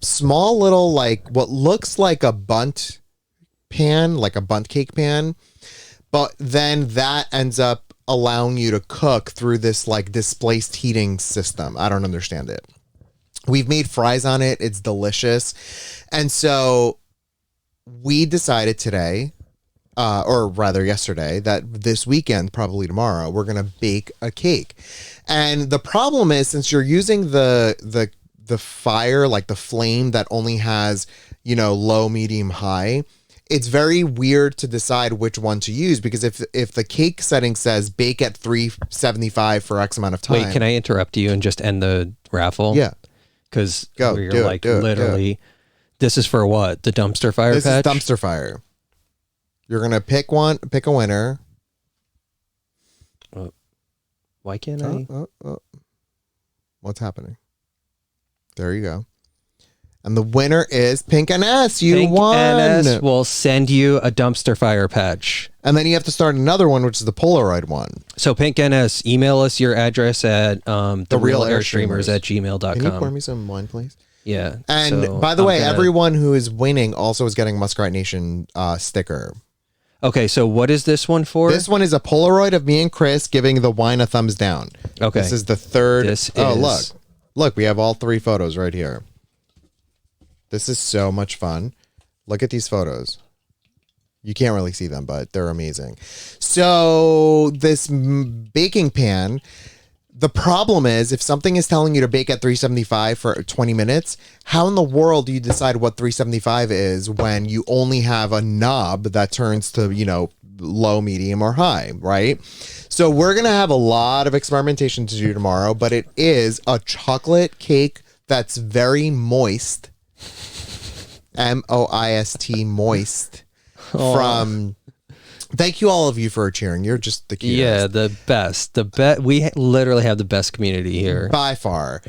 small little, like, what looks like a bundt pan, like a bundt cake pan, but then that ends up allowing you to cook through this like displaced heating system. I don't understand it. We've made fries on it. It's delicious. And so we decided today, or rather yesterday, that this weekend, probably tomorrow, we're going to bake a cake. And the problem is, since you're using the fire, like the flame that only has, low, medium, high, it's very weird to decide which one to use, because if the cake setting says bake at 375 for X amount of time. Wait, can I interrupt you and just end the raffle? Yeah. Because Go, we're do it, like do it, literally, this is for what? The dumpster fire This patch? is dumpster fire. You're going to pick a winner. Why can't I? What's happening? There you go. And the winner is Pink NS. You Pink won. NS will send you a dumpster fire patch. And then you have to start another one, which is the Polaroid one. So Pink NS, email us your address at The Real realairstreamers at Can you pour gmail.com. me some wine, please? Yeah. And so by the I'm way, gonna- everyone who is winning also is getting Muskrat Nation sticker. Okay, so what is this one for? This one is a Polaroid of me and Chris giving the wine a thumbs down. Okay. This is the third. This Oh, is- look. Look, we have all 3 photos right here. This is so much fun. Look at these photos. You can't really see them, but they're amazing. So this baking pan, the problem is if something is telling you to bake at 375 for 20 minutes, how in the world do you decide what 375 is when you only have a knob that turns to, low, medium, or high, right? So we're going to have a lot of experimentation to do tomorrow, but it is a chocolate cake that's very moist. M-O-I-S-T, moist. From thank you all of you for cheering. You're just the cutest. Yeah, the best. We literally have the best community here by far.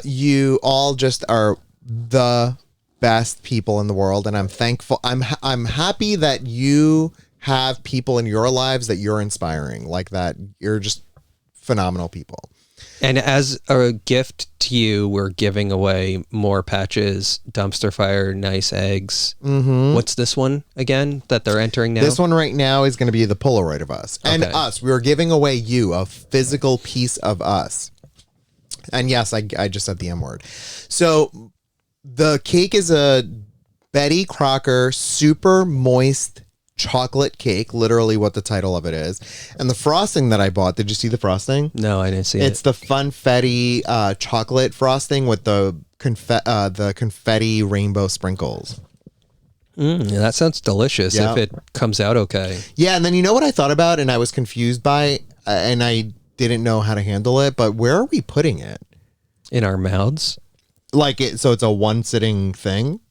You all just are the best people in the world, and I'm thankful. I'm happy that you have people in your lives that you're inspiring like that. You're just phenomenal people. And as a gift to you, we're giving away more patches, dumpster fire, nice eggs. Mm-hmm. What's this one again that they're entering now? This one right now is going to be the Polaroid of us. And us. We are giving away you a physical piece of us. And yes, I just said the M word. So the cake is a Betty Crocker super moist chocolate cake, literally what the title of it is. And the frosting that I bought, did you see the frosting? No, I didn't see it. It's the funfetti chocolate frosting with the confetti rainbow sprinkles. That sounds delicious if it comes out okay. Yeah, and then you know what I thought about and I was confused by, and I didn't know how to handle it, but where are we putting it? In our mouths? So it's a one sitting thing?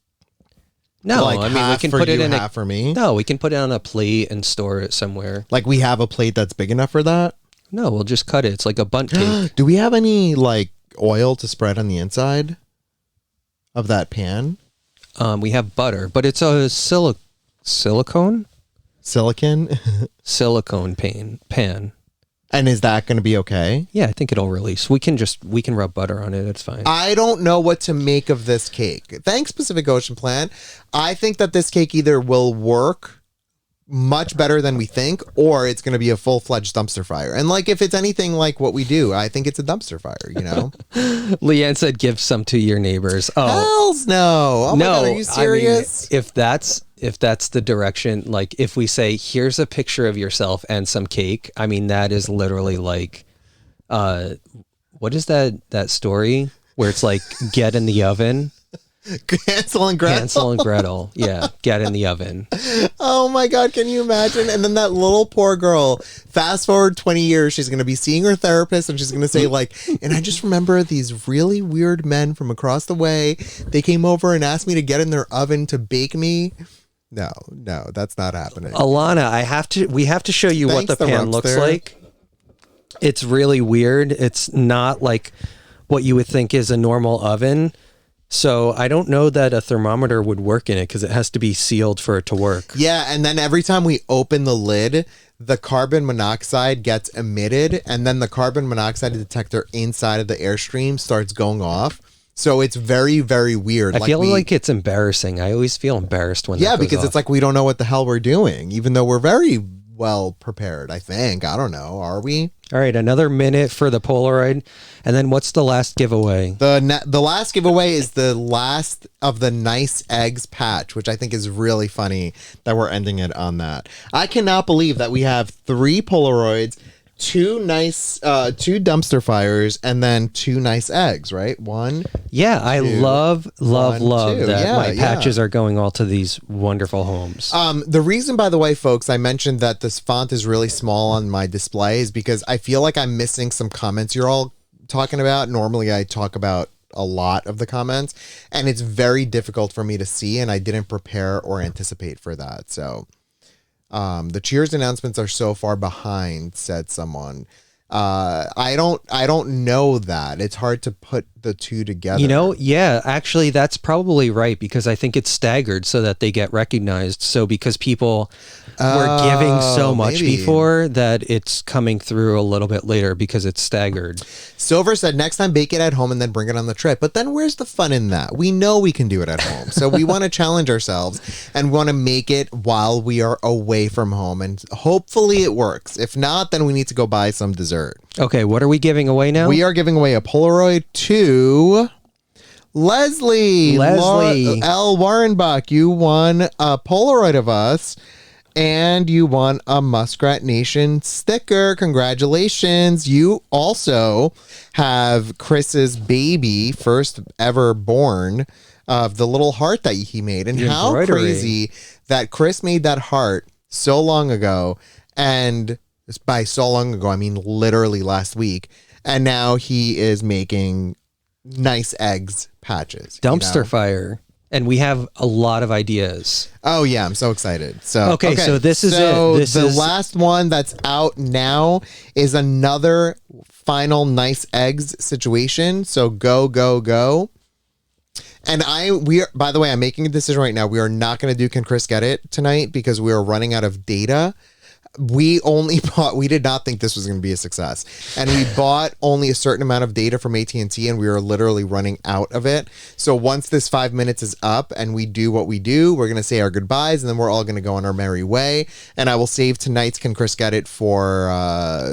No, I mean we can put it in half for me. No, we can put it on a plate and store it somewhere. Like we have a plate that's big enough for that? No, we'll just cut it. It's like a bundt cake. Do we have any oil to spread on the inside of that pan? We have butter, but it's a silicone pan. And is that going to be okay? Yeah, I think it'll release. We can rub butter on it. It's fine. I don't know what to make of this cake. Thanks, Pacific Ocean Plan. I think that this cake either will work much better than we think, or it's going to be a full-fledged dumpster fire. And if it's anything like what we do, I think it's a dumpster fire, Leanne said give some to your neighbors. Oh, hells no. Oh my God, are you serious? I mean, if that's the direction, if we say, here's a picture of yourself and some cake, I mean, that is literally what is that story where it's get in the oven? Hansel and Gretel. Hansel and Gretel. Yeah. Get in the oven. Oh my God. Can you imagine? And then that little poor girl, fast forward 20 years, she's going to be seeing her therapist and she's going to say and I just remember these really weird men from across the way. They came over and asked me to get in their oven to bake me. No, that's not happening. Alana, we have to show you what the pan looks like. It's really weird. It's not like what you would think is a normal oven. So I don't know that a thermometer would work in it because it has to be sealed for it to work. Yeah, and then every time we open the lid, the carbon monoxide gets emitted, and then the carbon monoxide detector inside of the Airstream starts going off. So it's very, very weird. I feel like it's embarrassing. I always feel embarrassed when that goes because off. It's we don't know what the hell we're doing, even though we're very well prepared, I think. I don't know. Are we? All right, another minute for the Polaroid. And then what's the last giveaway? The last giveaway is the last of the Nice Eggs patch, which I think is really funny that we're ending it on that. I cannot believe that we have 3 Polaroids, 2 dumpster fires, and then 2 nice eggs, right? 1. Yeah, I love that my patches are are going all to these wonderful homes. The reason, by the way, folks, I mentioned that this font is really small on my display is because I feel like I'm missing some comments you're all talking about. Normally I talk about a lot of the comments and it's very difficult for me to see, and I didn't prepare or anticipate for that. So the Cheers announcements are so far behind, said someone. I don't know that. It's hard to put the two together. Yeah, actually that's probably right, because I think it's staggered so that they get recognized. So because people were giving so much before, that it's coming through a little bit later because it's staggered. Silver said next time bake it at home and then bring it on the trip. But then where's the fun in that? We know we can do it at home. So we want to challenge ourselves and want to make it while we are away from home, and hopefully it works. If not, then we need to go buy some dessert. Okay, what are we giving away now? We are giving away a Polaroid to Leslie L. Warrenbach, you won a Polaroid of us. And you won a Muskrat Nation sticker. Congratulations. You also have Chris's baby, first ever born, of the little heart that he made. And how crazy that Chris made that heart so long ago. And by so long ago, I mean literally last week. And now he is making nice eggs patches. Dumpster fire. And we have a lot of ideas. Oh, yeah. I'm so excited. So so this is it. This the is last one that's out now is another final nice eggs situation. So go. And by the way, I'm making a decision right now. We are not going to do Can Chris Get It tonight because we are running out of data. We did not think this was going to be a success. And we bought only a certain amount of data from AT&T and we are literally running out of it. So once this 5 minutes is up and we do what we do, we're going to say our goodbyes and then we're all going to go on our merry way. And I will save tonight's Can Chris Get It for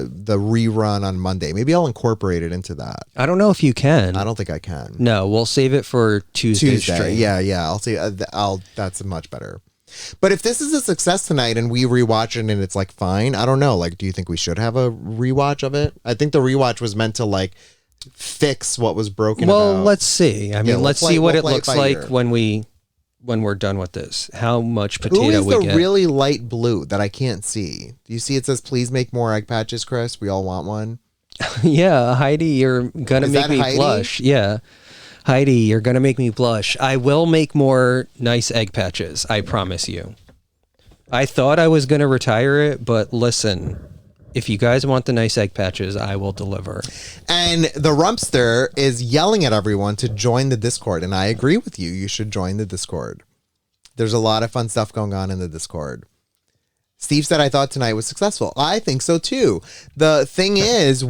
the rerun on Monday. Maybe I'll incorporate it into that. I don't know if you can. I don't think I can. No, we'll save it for Tuesday. Yeah. I'll say that's much better. But if this is a success tonight and we rewatch it and it's like fine, I don't know. Like, do you think we should have a rewatch of it? I think the rewatch was meant to like fix what was broken. Well, about. Let's see. I mean, let's see what it looks like when we're done with this. How much potato we get. Who is the really light blue that I can't see? Do you see it says, please make more egg patches, Chris? We all want one. Yeah, Heidi, you're going to make me blush. Yeah. Heidi, you're going to make me blush. I will make more nice egg patches. I promise you. I thought I was going to retire it, but listen, if you guys want the nice egg patches, I will deliver. And the Rumpster is yelling at everyone to join the Discord. And I agree with you. You should join the Discord. There's a lot of fun stuff going on in the Discord. Steve said, I thought tonight was successful. I think so too. The thing is,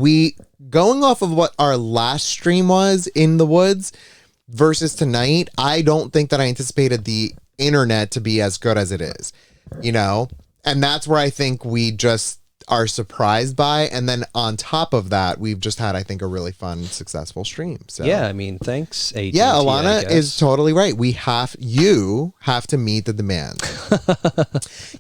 going off of what our last stream was in the woods versus tonight, I don't think that I anticipated the internet to be as good as it is, and that's where I think we just are surprised by. And then on top of that, we've just had, I think, a really fun, successful stream. So yeah, I mean, thanks. AT&T, yeah, Alana is totally right. You have to meet the demand.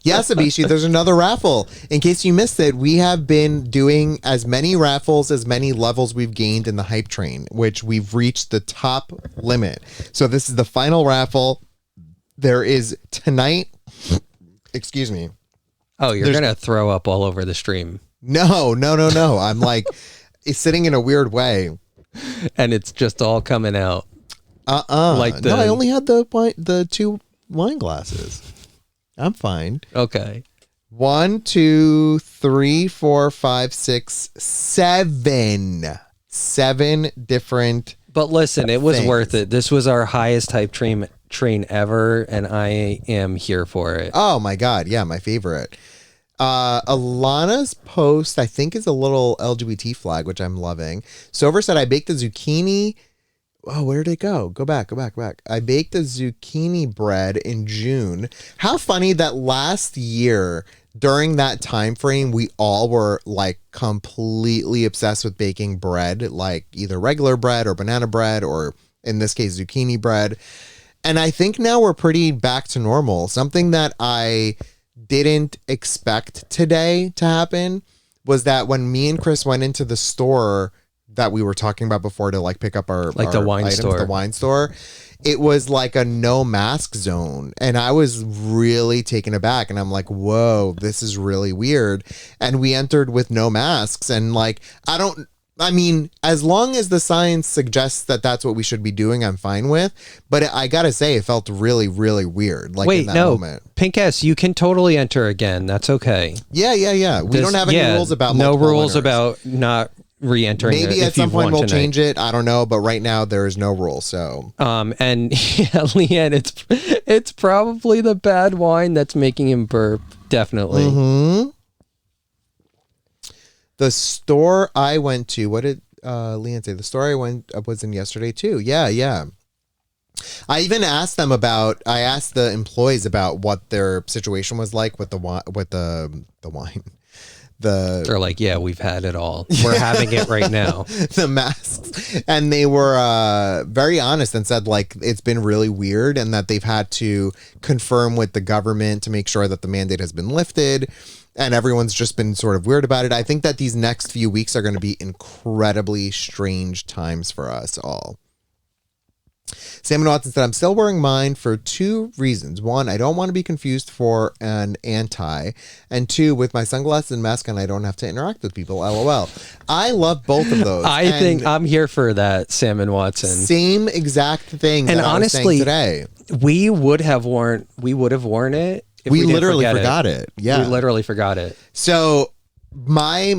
Yes, Abishi, there's another raffle. In case you missed it, we have been doing as many raffles, as many levels we've gained in the hype train, which we've reached the top limit. So this is the final raffle. There is tonight. Excuse me. Oh, you're going to throw up all over the stream. No. I'm like, it's sitting in a weird way. And it's just all coming out. No, I only had the 2 wine glasses. I'm fine. Okay. 1, 2, 3, 4, 5, 6, 7. 7 different. But listen, it was worth it. This was our highest hype train ever, and I am here for it. Oh my god, yeah, my favorite. Alana's post, I think, is a little LGBT flag, which I'm loving. Silver said, I baked a zucchini. Oh, where did it go? Go back. I baked a zucchini bread in June. How funny that last year, during that time frame, we all were like completely obsessed with baking bread, like either regular bread or banana bread, or in this case, zucchini bread. And I think now we're pretty back to normal. Something that I didn't expect today to happen was that when me and Chris went into the store that we were talking about before to like pick up our the wine store, it was like a no mask zone. And I was really taken aback. And I'm like, whoa, this is really weird. And we entered with no masks. And like, I mean, as long as the science suggests that that's what we should be doing, I'm fine with. But I gotta say, it felt really, really weird. Like, wait, in that moment. Pink S, you can totally enter again. That's okay. Yeah. We don't have any rules about rules about not re-entering. Maybe at some point we'll change it. I don't know, but right now there is no rule. So, and yeah, Leanne, it's probably the bad wine that's making him burp. Definitely. Mm-hmm. The store I went to, what did Leanne say? The store I was in yesterday too. Yeah. I even asked them I asked the employees about what their situation was like with the wine, They're like, yeah, we've had it all. We're having it right now. the masks, and they were very honest and said like it's been really weird and that they've had to confirm with the government to make sure that the mandate has been lifted, and everyone's just been sort of weird about it. I think that these next few weeks are going to be incredibly strange times for us all. Salmon Watson said, I'm still wearing mine for 2 reasons. 1, I don't want to be confused for an anti. And 2, with my sunglasses and mask on, I don't have to interact with people. LOL. I love both of those. I think I'm here for that, Salmon Watson. Same exact thing and that honestly, I was saying today. We would have worn it if we didn't literally forgot it. Yeah. We literally forgot it. So my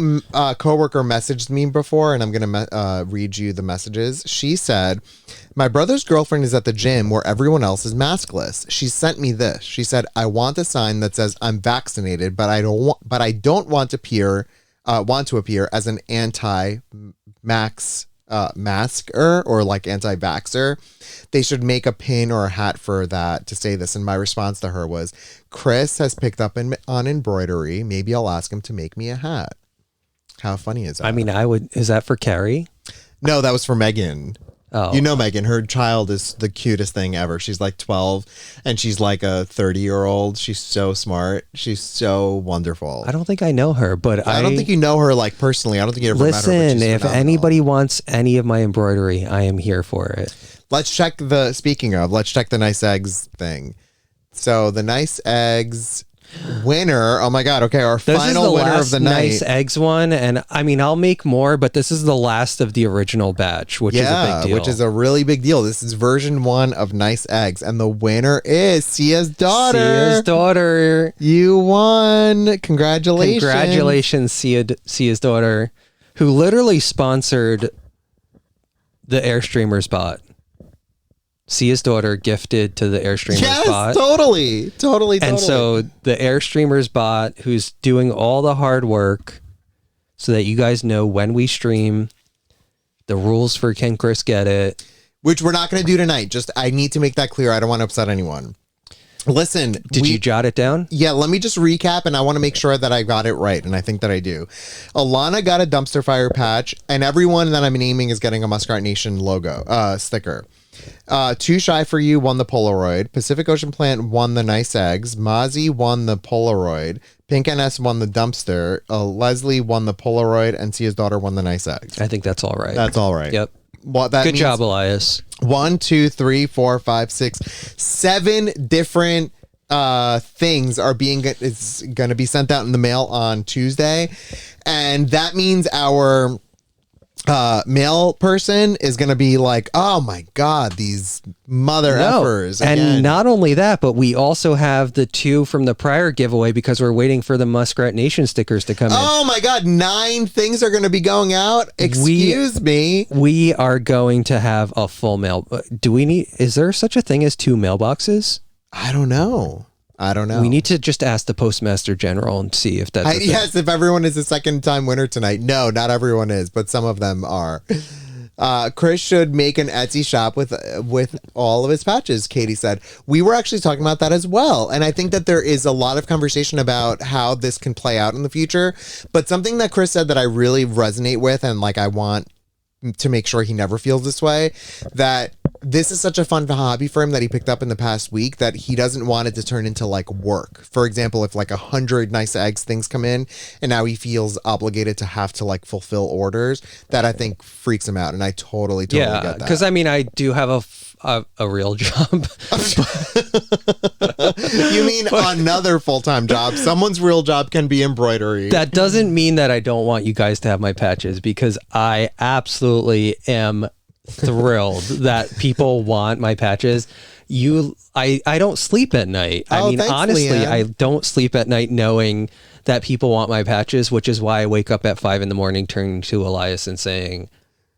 coworker messaged me before, and I'm going to read you the messages. She said, my brother's girlfriend is at the gym where everyone else is maskless. She sent me this. She said, I want a sign that says I'm vaccinated, but I don't want to appear as an masker or like anti-vaxxer. They should make a pin or a hat for that to say this. And my response to her was, Chris has picked up on embroidery. Maybe I'll ask him to make me a hat. How funny is that? I mean, is that for Carrie? No, that was for Megan. Oh. You know Megan, her child is the cutest thing ever. She's like 12 and she's like a 30-year-old. She's so smart. She's so wonderful. I don't think I know her, but I don't think you know her like personally. I don't think you ever met her. Listen, if anybody wants any of my embroidery, I am here for it. Let's check the Nice Eggs thing. So the Nice Eggs winner. Oh my God. Okay. Our final winner of the night. Nice Eggs one. And I mean, I'll make more, but this is the last of the original batch, which is a big deal. Which is a really big deal. This is version 1 of Nice Eggs. And the winner is Sia's daughter. Sia's daughter. You won. Congratulations. Congratulations, Sia's daughter, who literally sponsored the Airstreamer spot. Sia's daughter gifted to the Airstreamers bot. Yes, totally. And so the Airstreamers bot, who's doing all the hard work so that you guys know when we stream, the rules for Can Chris Get It. Which we're not going to do tonight. Just, I need to make that clear. I don't want to upset anyone. Listen. Did you jot it down? Yeah, let me just recap, and I want to make sure that I got it right, and I think that I do. Alana got a dumpster fire patch, and everyone that I'm naming is getting a Muskrat Nation logo, sticker. Too Shy for You won the Polaroid. Pacific Ocean Plant won the Nice Eggs. Mozzie won the Polaroid. Pink NS won the dumpster. Leslie won the Polaroid, and Sia's daughter won the Nice Eggs. I think that's all right. That's all right. Yep. What that Good means, job, Elias. 1, 2, 3, 4, 5, 6, 7 different things are it's going to be sent out in the mail on Tuesday, and that means our mail person is going to be like, oh my God, these mother effers. And again. not only that, but we also have the 2 from the prior giveaway because we're waiting for the Muskrat Nation stickers to come in. Oh my God, 9 things are going to be going out. Excuse me. We are going to have a full mail. Is there such a thing as 2 mailboxes? I don't know. We need to just ask the Postmaster General and see if that's yes, if everyone is a second time winner tonight. No, not everyone is, but some of them are. Chris should make an Etsy shop with all of his patches, Katie said. We were actually talking about that as well. And I think that there is a lot of conversation about how this can play out in the future. But something that Chris said that I really resonate with, and like I want to make sure he never feels this way, that this is such a fun hobby for him that he picked up in the past week that he doesn't want it to turn into like work. For example, if like 100 Nice Eggs things come in and now he feels obligated to have to like fulfill orders, that I think freaks him out. And I totally get that. Yeah, because I mean, I do have a real job. You mean another full-time job? Someone's real job can be embroidery. That doesn't mean that I don't want you guys to have my patches, because I absolutely am thrilled that people want my patches. I don't sleep at night. I mean, thanks, honestly, Leanne. I don't sleep at night knowing that people want my patches, which is why I wake up at 5 a.m, turning to Elias and saying,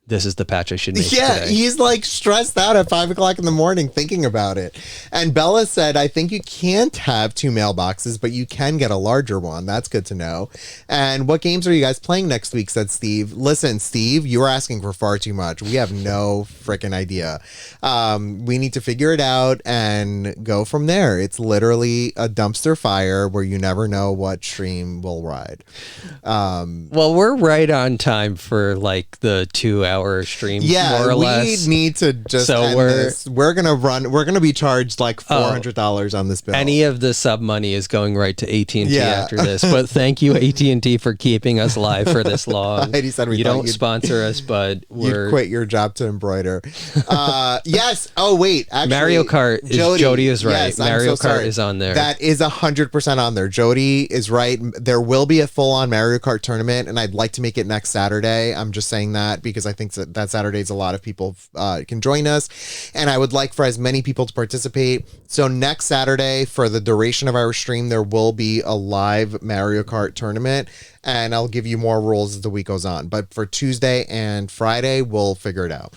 this is the patch I should make Yeah, today. he's like stressed out at 5 o'clock in the morning thinking about it. And Bella said, I think you can't have two mailboxes, but you can get a larger one. That's good to know. And what games are you guys playing next week? Said Steve. Listen, Steve, you are asking for far too much. We have no freaking idea. We need to figure it out and go from there. It's literally a dumpster fire where you never know what stream will ride. Well, we're right on time for like the 2-hour stream, more or less. We need to just So end this. We're gonna be charged like $400 on this bill. Any of the sub money is going right to AT&T Yeah. after this. But thank you, AT&T, for keeping us live for this long. Heidi said we You thought don't you'd- sponsor us, but You'd we're quit your job to embroider. Yes. Oh wait, actually, Mario Kart. Jody is right. Yes, I'm Mario so Kart sorry. is on there. That is 100% on there. Jody is right. There will be a full-on Mario Kart tournament, and I'd like to make it next Saturday. I'm just saying that because I think that Saturday's a lot of people can join us, and I would like for as many people to participate. So next Saturday, for the duration of our stream, there will be a live Mario Kart tournament, and I'll give you more rules as the week goes on. But for Tuesday and Friday, we'll figure it out.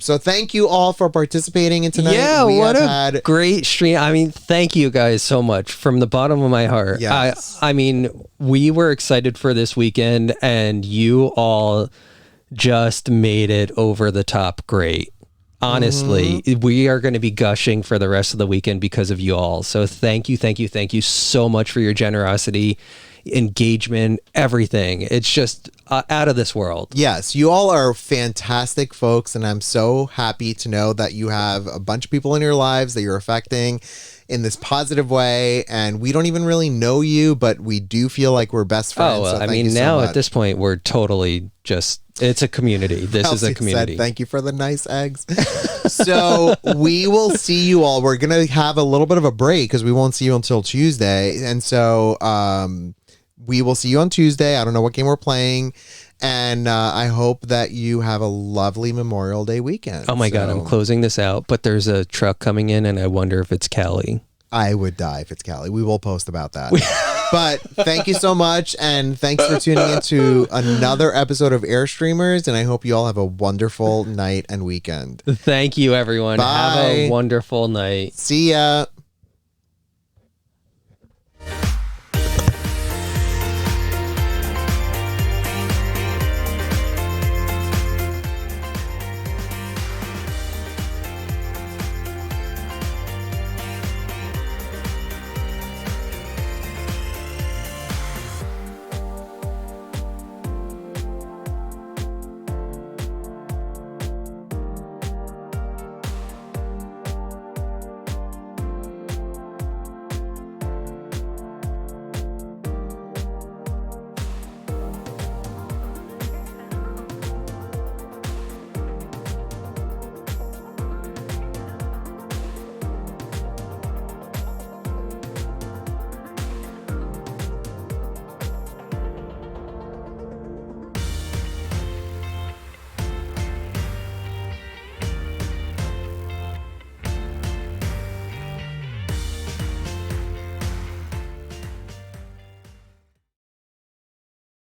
So thank you all for participating in tonight. Yeah, We what have a had great stream. I mean, thank you guys so much from the bottom of my heart. Yes. I mean, we were excited for this weekend, and you all just made it over the top great. Honestly, we are going to be gushing for the rest of the weekend because of you all. So thank you so much for your generosity, engagement, everything. It's just out of this world. Yes, you all are fantastic folks, and I'm so happy to know that you have a bunch of people in your lives that you're affecting in this positive way, and we don't even really know you, but we do feel like we're best friends. Oh, well, so I thank mean, you so now much. at this point, we're totally just, it's a community. This is Elsie a community. said, thank you for the nice eggs. So we will see you all. We're going to have a little bit of a break because we won't see you until Tuesday. And so we will see you on Tuesday. I don't know what game we're playing. And I hope that you have a lovely Memorial Day weekend. Oh my God, I'm closing this out, but there's a truck coming in and I wonder if it's Callie. I would die if it's Callie. We will post about that. But thank you so much. And thanks for tuning into another episode of Airstreamers. And I hope you all have a wonderful night and weekend. Thank you, everyone. Have Bye. a wonderful night. See ya.